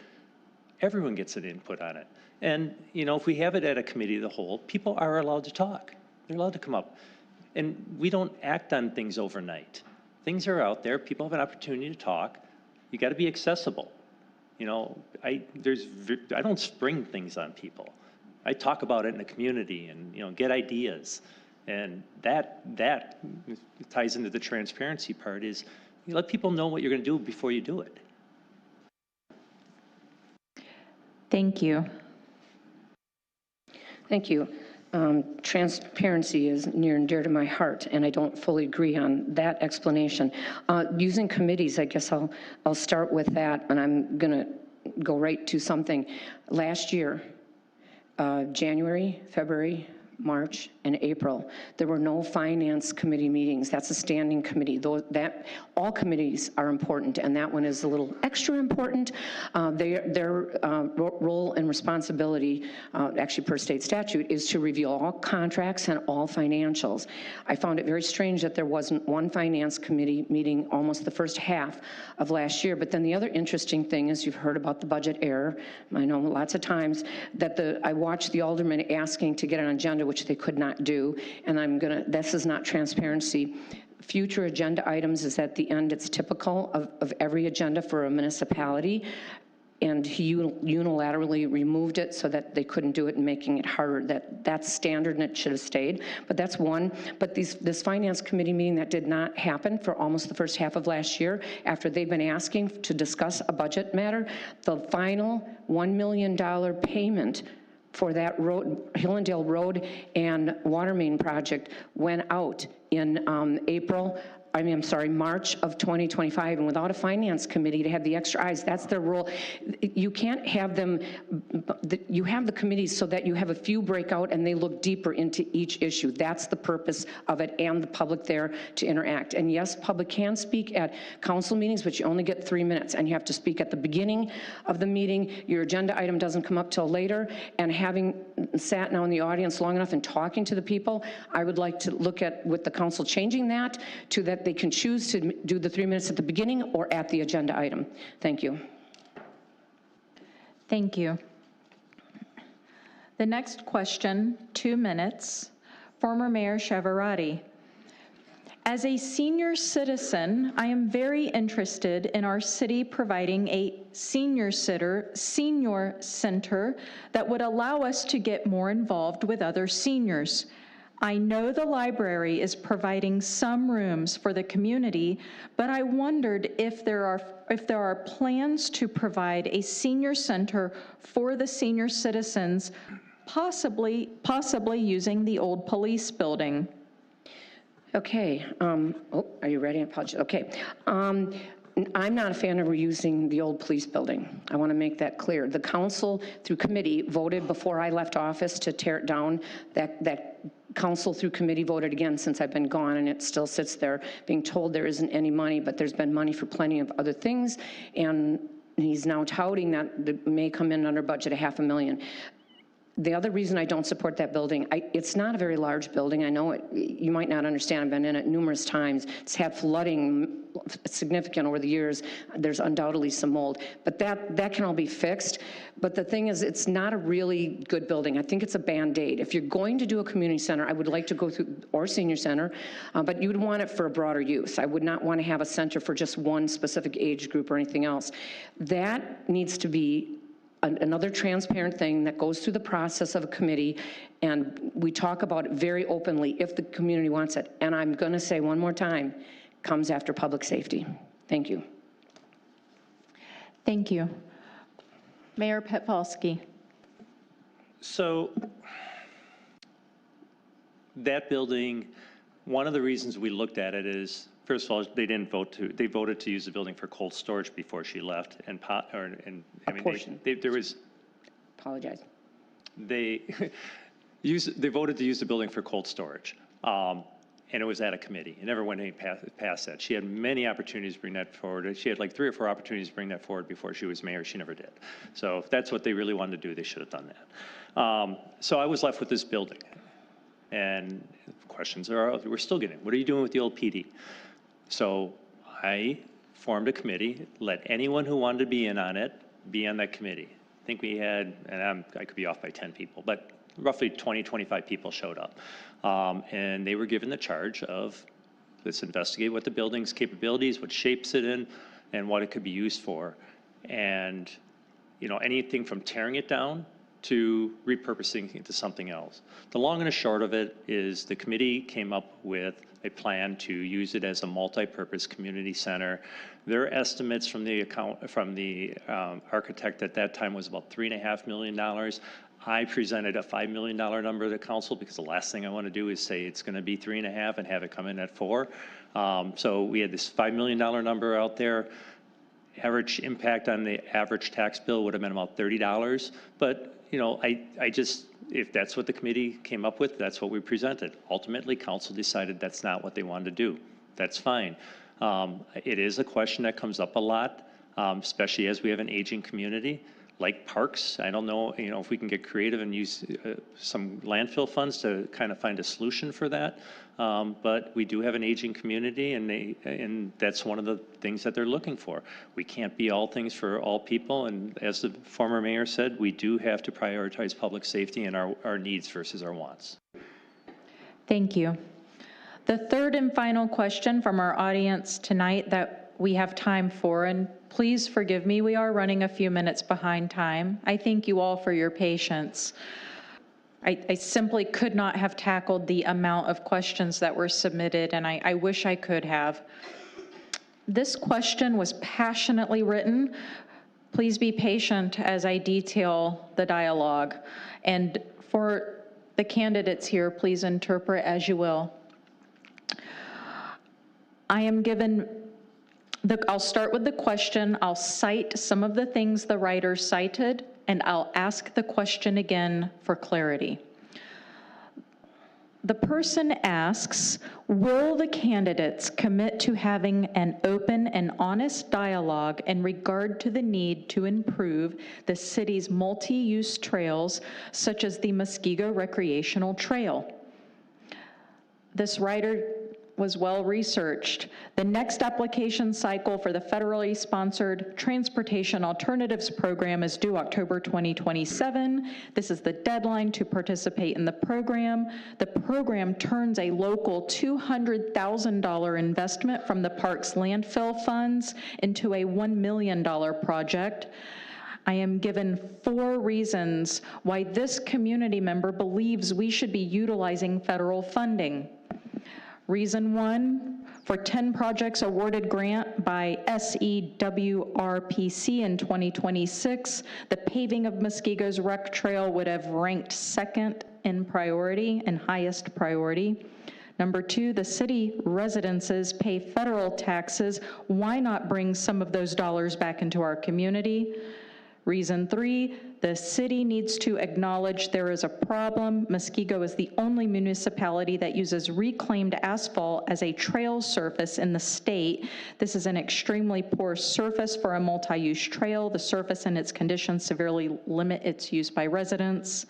everyone gets an input on it. And if we have it at a committee of the whole, people are allowed to talk. They're allowed to come up. And we don't act on things overnight. Things are out there. People have an opportunity to talk. You got to be accessible. I don't spring things on people. I talk about it in the community and get ideas, and that ties into the transparency part. Is you let people know what you're going to do before you do it. Thank you. Thank you. Transparency is near and dear to my heart, and I don't fully agree on that explanation. Using committees, I guess I'll start with that, and I'm going to go right to something. Last year, January, February, March, and April, there were no finance committee meetings. That's a standing committee. All committees are important, and that one is a little extra important. Their role and responsibility, actually per state statute, is to review all contracts and all financials. I found it very strange that there wasn't one finance committee meeting almost the first half of last year. But then the other interesting thing is, you've heard about the budget error. I know lots of times that I watched the aldermen asking to get an agenda, which they could not do, and this is not transparency. Future agenda items is at the end. It's typical of every agenda for a municipality, and he unilaterally removed it so that they couldn't do it, and making it harder. That's standard, and it should have stayed. But that's one. But this finance committee meeting that did not happen for almost the first half of last year, after they've been asking to discuss a budget matter, the final $1 million payment for that road, Hillendale Road and water main project, went out in March of 2025, and without a finance committee to have the extra eyes, that's their role. You can't have them, you have the committees so that you have a few breakout and they look deeper into each issue. That's the purpose of it, and the public there to interact. And yes, public can speak at council meetings, but you only get 3 minutes, and you have to speak at the beginning of the meeting. Your agenda item doesn't come up till later, and having sat now in the audience long enough and talking to the people, I would like to look at, with the council, changing that to that they can choose to do the 3 minutes at the beginning or at the agenda item. Thank you. Thank you. The next question, 2 minutes. Former Mayor Cheverati. As a senior citizen, I am very interested in our city providing a senior center that would allow us to get more involved with other seniors. I know the library is providing some rooms for the community, but I wondered if there are plans to provide a senior center for the senior citizens, possibly using the old police building. Okay, are you ready? I apologize. Okay. I'm not a fan of reusing the old police building. I want to make that clear. The council, through committee, voted before I left office to tear it down. That council through committee voted again since I've been gone, and it still sits there being told there isn't any money, but there's been money for plenty of other things, and he's now touting that it may come in under budget $500,000. The other reason I don't support that building, it's not a very large building. I know it, you might not understand. I've been in it numerous times. It's had flooding significant over the years. There's undoubtedly some mold, but that can all be fixed. But the thing is, it's not a really good building. I think it's a Band-Aid. If you're going to do a community center, I would like to go through, or senior center, but you would want it for a broader use. I would not want to have a center for just one specific age group or anything else. That needs to be another transparent thing that goes through the process of a committee, and we talk about it very openly if the community wants it. And I'm going to say one more time, comes after public safety. Thank you. Thank you. Mayor Petfalski. So that building, one of the reasons we looked at it is, first of all, they voted to use the building for cold storage before she left, and there was. Apologize. They voted to use the building for cold storage, and it was at a committee. It never went any past that. She had many opportunities to bring that forward. She had like 3 or 4 opportunities to bring that forward before she was mayor. She never did. So if that's what they really wanted to do, they should have done that. So I was left with this building, and questions we're still getting. What are you doing with the old PD? So I formed a committee, let anyone who wanted to be in on it be on that committee. I think we had, and I could be off by 10 people, but roughly 20, 25 people showed up. And they were given the charge of, let's investigate what the building's capabilities, what shapes it in, and what it could be used for. And, you know, anything from tearing it down to repurposing it to something else. The long and the short of it is the committee came up with a plan to use it as a multi-purpose community center. Their estimates from the architect at that time was about $3.5 million. I presented a $5 million number to the council because the last thing I want to do is say it's going to be 3.5 and have it come in at 4. So we had this $5 million number out there. Average impact on the average tax bill would have been about $30. But you know, I just, if that's what the committee came up with, that's what we presented. Ultimately, council decided that's not what they wanted to do. That's fine. It is a question that comes up a lot, especially as we have an aging community. Like parks, I don't know, you know, if we can get creative and use some landfill funds to kind of find a solution for that. But we do have an aging community, and that's one of the things that they're looking for. We can't be all things for all people, and as the former mayor said, we do have to prioritize public safety and our needs versus our wants. Thank you. The third and final question from our audience tonight that we have time for, and please forgive me, we are running a few minutes behind time. I thank you all for your patience. I simply could not have tackled the amount of questions that were submitted, and I wish I could have. This question was passionately written. Please be patient as I detail the dialogue. And for the candidates here, please interpret as you will. I am given I'll start with the question. I'll cite some of the things the writer cited, and I'll ask the question again for clarity. The person asks, will the candidates commit to having an open and honest dialogue in regard to the need to improve the city's multi-use trails, such as the Muskego Recreational Trail? This writer was well researched. The next application cycle for the federally sponsored Transportation Alternatives Program is due October 2027. This is the deadline to participate in the program. The program turns a local $200,000 investment from the park's landfill funds into a $1 million project. I am given 4 reasons why this community member believes we should be utilizing federal funding. Reason 1, for 10 projects awarded grant by SEWRPC in 2026, the paving of Muskego's rec trail would have ranked 2nd in priority and highest priority. Number 2, the city residences pay federal taxes. Why not bring some of those dollars back into our community? Reason 3, the city needs to acknowledge there is a problem. Muskego is the only municipality that uses reclaimed asphalt as a trail surface in the state. This is an extremely poor surface for a multi-use trail. The surface and its conditions severely limit its use by residents.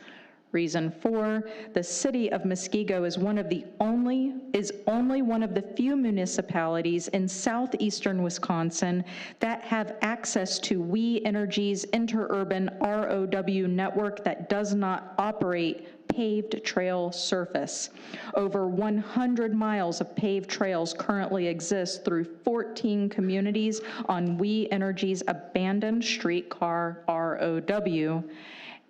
Reason 4, the city of Muskego is only one of the few municipalities in southeastern Wisconsin that have access to We Energy's interurban ROW network that does not operate paved trail surface. Over 100 miles of paved trails currently exist through 14 communities on We Energy's abandoned streetcar ROW.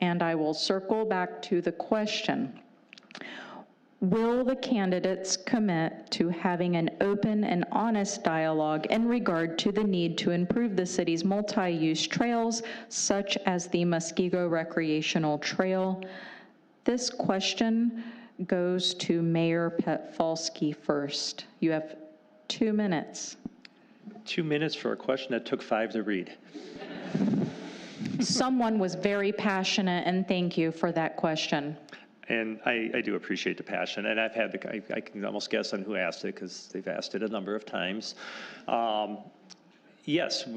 And I will circle back to the question. Will the candidates commit to having an open and honest dialogue in regard to the need to improve the city's multi-use trails, such as the Muskego Recreational Trail? This question goes to Mayor Petfalski first. You have 2 minutes. 2 minutes for a question that took 5 to read. Someone was very passionate, and thank you for that question. And I do appreciate the passion, and I've had I can almost guess on who asked it because they've asked it a number of times. Yes,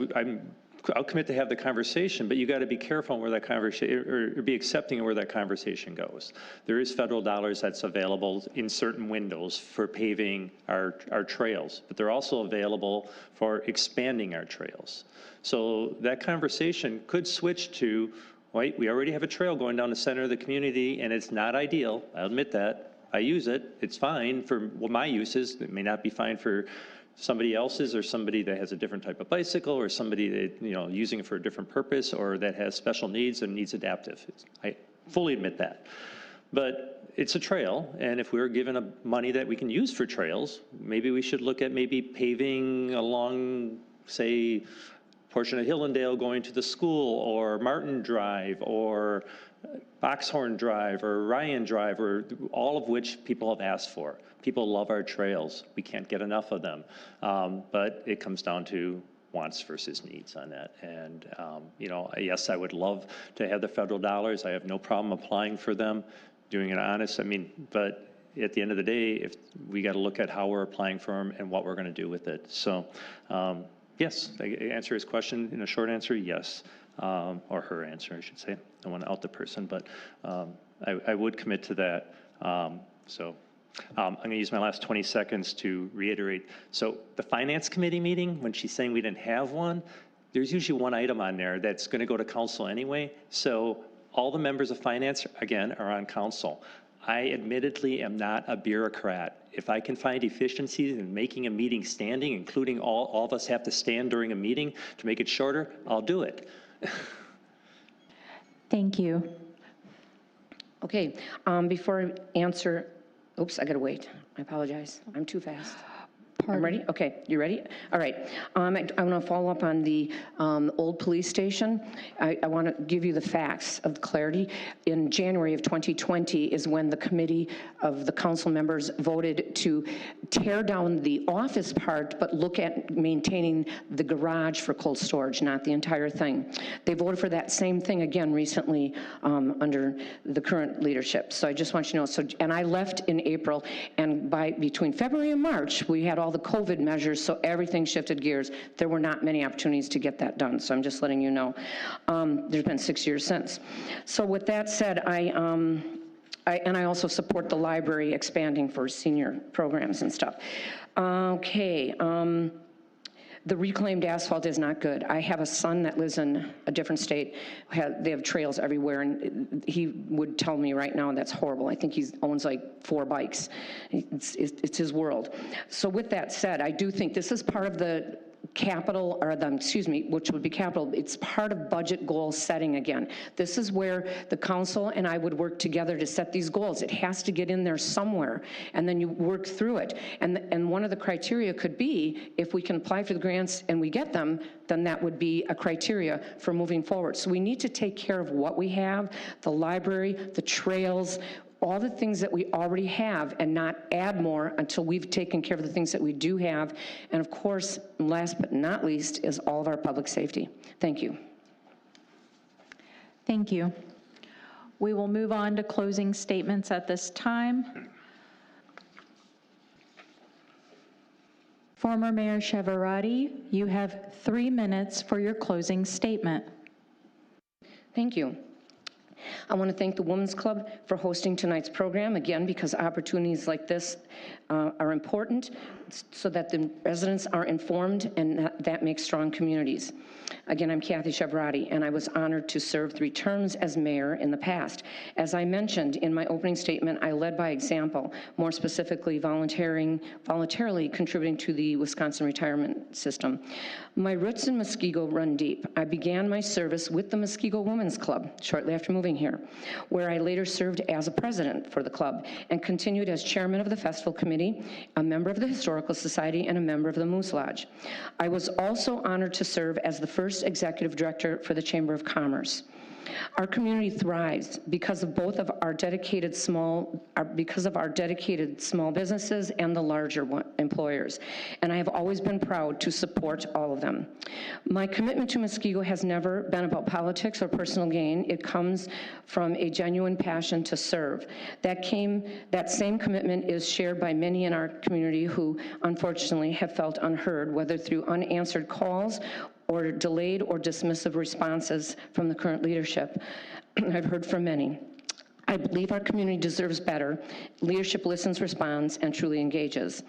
I'll commit to have the conversation, but you got to be careful on where that conversation, or be accepting of where that conversation goes. There is federal dollars that's available in certain windows for paving our trails, but they're also available for expanding our trails. So that conversation could switch to, wait, we already have a trail going down the center of the community, and it's not ideal. I'll admit that. I use it. It's fine for my uses. It may not be fine for somebody else's, or somebody that has a different type of bicycle, or somebody that, using it for a different purpose, or that has special needs and needs adaptive. I fully admit that. But it's a trail, and if we're given money that we can use for trails, maybe we should look at maybe paving along, say, portion of Hillendale going to the school, or Martin Drive, or Boxhorn Drive, or Ryan Drive, or all of which people have asked for. People love our trails. We can't get enough of them. But it comes down to wants versus needs on that. And, yes, I would love to have the federal dollars. I have no problem applying for them, doing it honest. But at the end of the day, if we got to look at how we're applying for them and what we're going to do with it. So, yes, I answer his question in a short answer, yes, or her answer, I should say. I don't want to out the person, but I would commit to that. I'm going to use my last 20 seconds to reiterate. So the Finance Committee meeting, when she's saying we didn't have one, there's usually one item on there that's going to go to council anyway. So all the members of finance, again, are on council. I admittedly am not a bureaucrat. If I can find efficiencies in making a meeting standing, including all of us have to stand during a meeting to make it shorter, I'll do it. Thank you. Okay, before I answer, oops, I gotta wait. I apologize. I'm too fast. I'm ready? Okay, you ready? All right. I want to follow up on the old police station. I want to give you the facts of clarity. In January of 2020 is when the committee of the council members voted to tear down the office part, but look at maintaining the garage for cold storage, not the entire thing. They voted for that same thing again recently under the current leadership. So I just want you to know. So, and I left in April, and between February and March, we had all the COVID measures, so everything shifted gears. There were not many opportunities to get that done, so I'm just letting you know. There's been 6 years since. So with that said, And I also support the library expanding for senior programs and stuff. Okay. The reclaimed asphalt is not good. I have a son that lives in a different state. They have trails everywhere, and he would tell me right now that's horrible. I think he owns like 4 bikes. It's his world. So with that said, I do think this is part of the capital, or the, excuse me, which would be capital, it's part of budget goal setting again. This is where the council and I would work together to set these goals. It has to get in there somewhere, and then you work through it. And one of the criteria could be, if we can apply for the grants and we get them, then that would be a criteria for moving forward. So we need to take care of what we have, the library, the trails, all the things that we already have, and not add more until we've taken care of the things that we do have. And of course, last but not least, is all of our public safety. Thank you. Thank you. We will move on to closing statements at this time. Former Mayor Cheverati, you have 3 minutes for your closing statement. Thank you. I want to thank the Women's Club for hosting tonight's program, again, because opportunities like this are important so that the residents are informed, and that makes strong communities. Again, I'm Kathy Cheverati, and I was honored to serve 3 terms as mayor in the past. As I mentioned in my opening statement, I led by example, more specifically voluntarily contributing to the Wisconsin retirement system. My roots in Muskego run deep. I began my service with the Muskego Women's Club shortly after moving here, where I later served as a president for the club and continued as chairman of the festival committee, a member of the Historical Society, and a member of the Moose Lodge. I was also honored to serve as the first executive director for the Chamber of Commerce. Our community thrives because of both of our dedicated small businesses and the larger employers, and I have always been proud to support all of them. My commitment to Muskego has never been about politics or personal gain. It comes from a genuine passion to serve. That same commitment is shared by many in our community who unfortunately have felt unheard, whether through unanswered calls or delayed or dismissive responses from the current leadership. I've heard from many. I believe our community deserves better. Leadership listens, responds, and truly engages.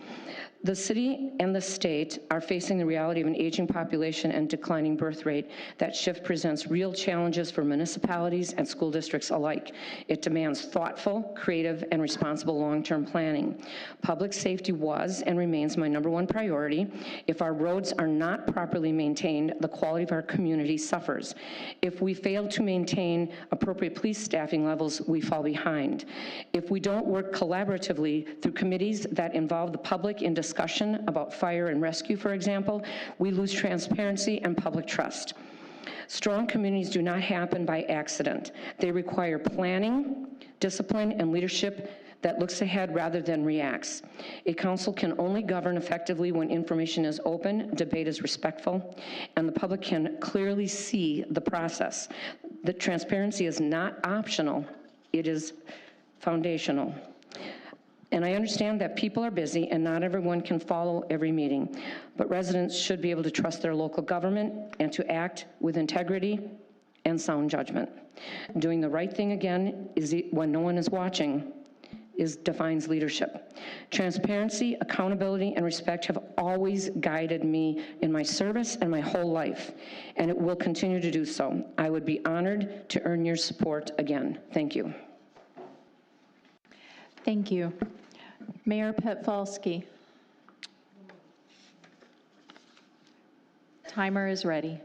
The city and the state are facing the reality of an aging population and declining birth rate. That shift presents real challenges for municipalities and school districts alike. It demands thoughtful, creative, and responsible long-term planning. Public safety was and remains my #1 priority. If our roads are not properly maintained, the quality of our community suffers. If we fail to maintain appropriate police staffing levels, we fall behind. If we don't work collaboratively through committees that involve the public in discussion about fire and rescue, for example, we lose transparency and public trust. Strong communities do not happen by accident. They require planning, discipline, and leadership that looks ahead rather than reacts. A council can only govern effectively when information is open, debate is respectful, and the public can clearly see the process. The transparency is not optional, it is foundational. And I understand that people are busy and not everyone can follow every meeting, but residents should be able to trust their local government and to act with integrity and sound judgment. Doing the right thing again is when no one is watching defines leadership. Transparency, accountability, and respect have always guided me in my service and my whole life, and it will continue to do so. I would be honored to earn your support again. Thank you. Thank you. Mayor Petfalski. Timer is ready.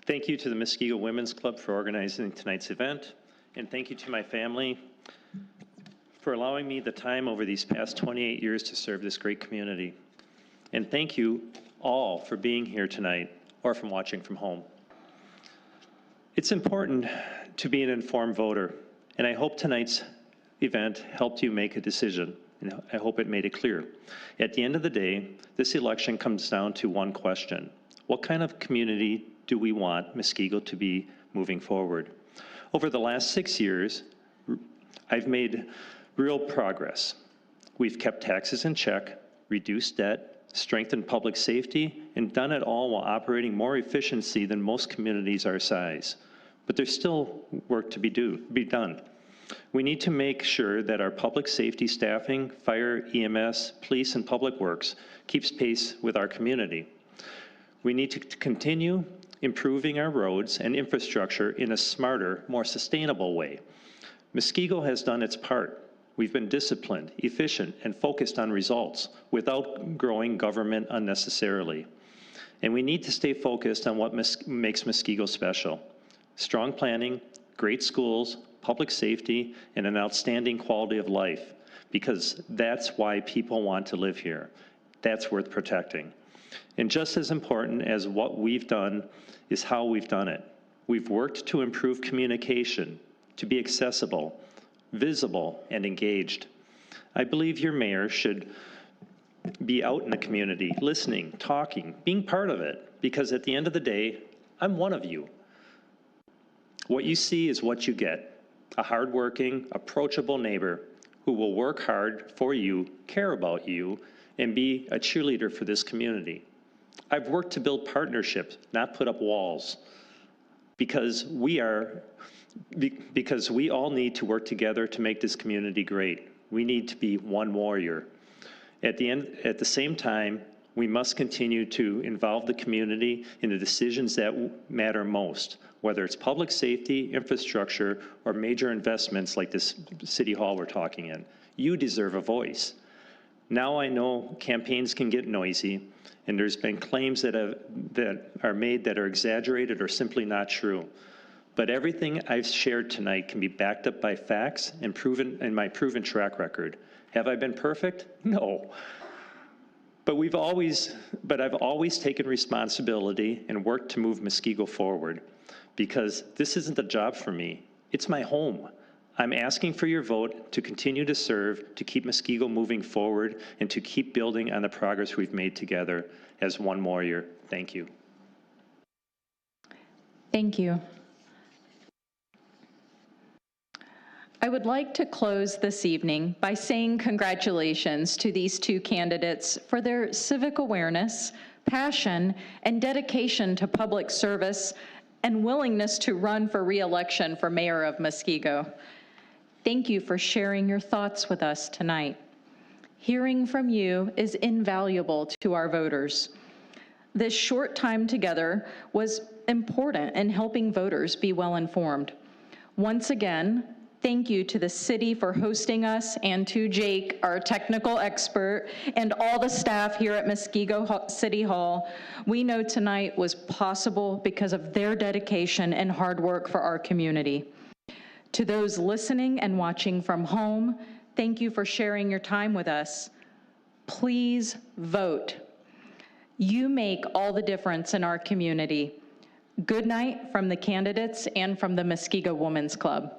Thank you to the Muskego Women's Club for organizing tonight's event, and thank you to my family for allowing me the time over these past 28 years to serve this great community. And thank you all for being here tonight or from watching from home. It's important to be an informed voter, and I hope tonight's event helped you make a decision, and I hope it made it clear. At the end of the day, this election comes down to one question: what kind of community do we want Muskego to be moving forward? Over the last 6 years, I've made real progress. We've kept taxes in check, reduced debt, strengthened public safety, and done it all while operating more efficiency than most communities our size. But there's still work to be done. We need to make sure that our public safety staffing, fire, EMS, police, and public works keeps pace with our community. We need to continue improving our roads and infrastructure in a smarter, more sustainable way. Muskego has done its part. We've been disciplined, efficient, and focused on results without growing government unnecessarily. And we need to stay focused on what makes Muskego special. Strong planning, great schools, public safety, and an outstanding quality of life, because that's why people want to live here. That's worth protecting. And just as important as what we've done is how we've done it. We've worked to improve communication, to be accessible, visible, and engaged. I believe your mayor should be out in the community, listening, talking, being part of it, because at the end of the day, I'm one of you. What you see is what you get, a hardworking, approachable neighbor who will work hard for you, care about you, and be a cheerleader for this community. I've worked to build partnerships, not put up walls, because we all need to work together to make this community great. We need to be one warrior. At the same time, we must continue to involve the community in the decisions that matter most, whether it's public safety, infrastructure, or major investments like this city hall we're talking in. You deserve a voice. Now I know campaigns can get noisy, and there's been claims that are made that are exaggerated or simply not true. But everything I've shared tonight can be backed up by facts and proven in my proven track record. Have I been perfect? No. But I've always taken responsibility and worked to move Muskego forward, because this isn't a job for me. It's my home. I'm asking for your vote to continue to serve, to keep Muskego moving forward, and to keep building on the progress we've made together as one warrior. Thank you. Thank you. I would like to close this evening by saying congratulations to these two candidates for their civic awareness, passion, and dedication to public service, and willingness to run for re-election for mayor of Muskego. Thank you for sharing your thoughts with us tonight. Hearing from you is invaluable to our voters. This short time together was important in helping voters be well informed. Once again, thank you to the city for hosting us, and to Jake, our technical expert, and all the staff here at Muskego City Hall. We know tonight was possible because of their dedication and hard work for our community. To those listening and watching from home, thank you for sharing your time with us. Please vote. You make all the difference in our community. Good night from the candidates and from the Muskego Women's Club.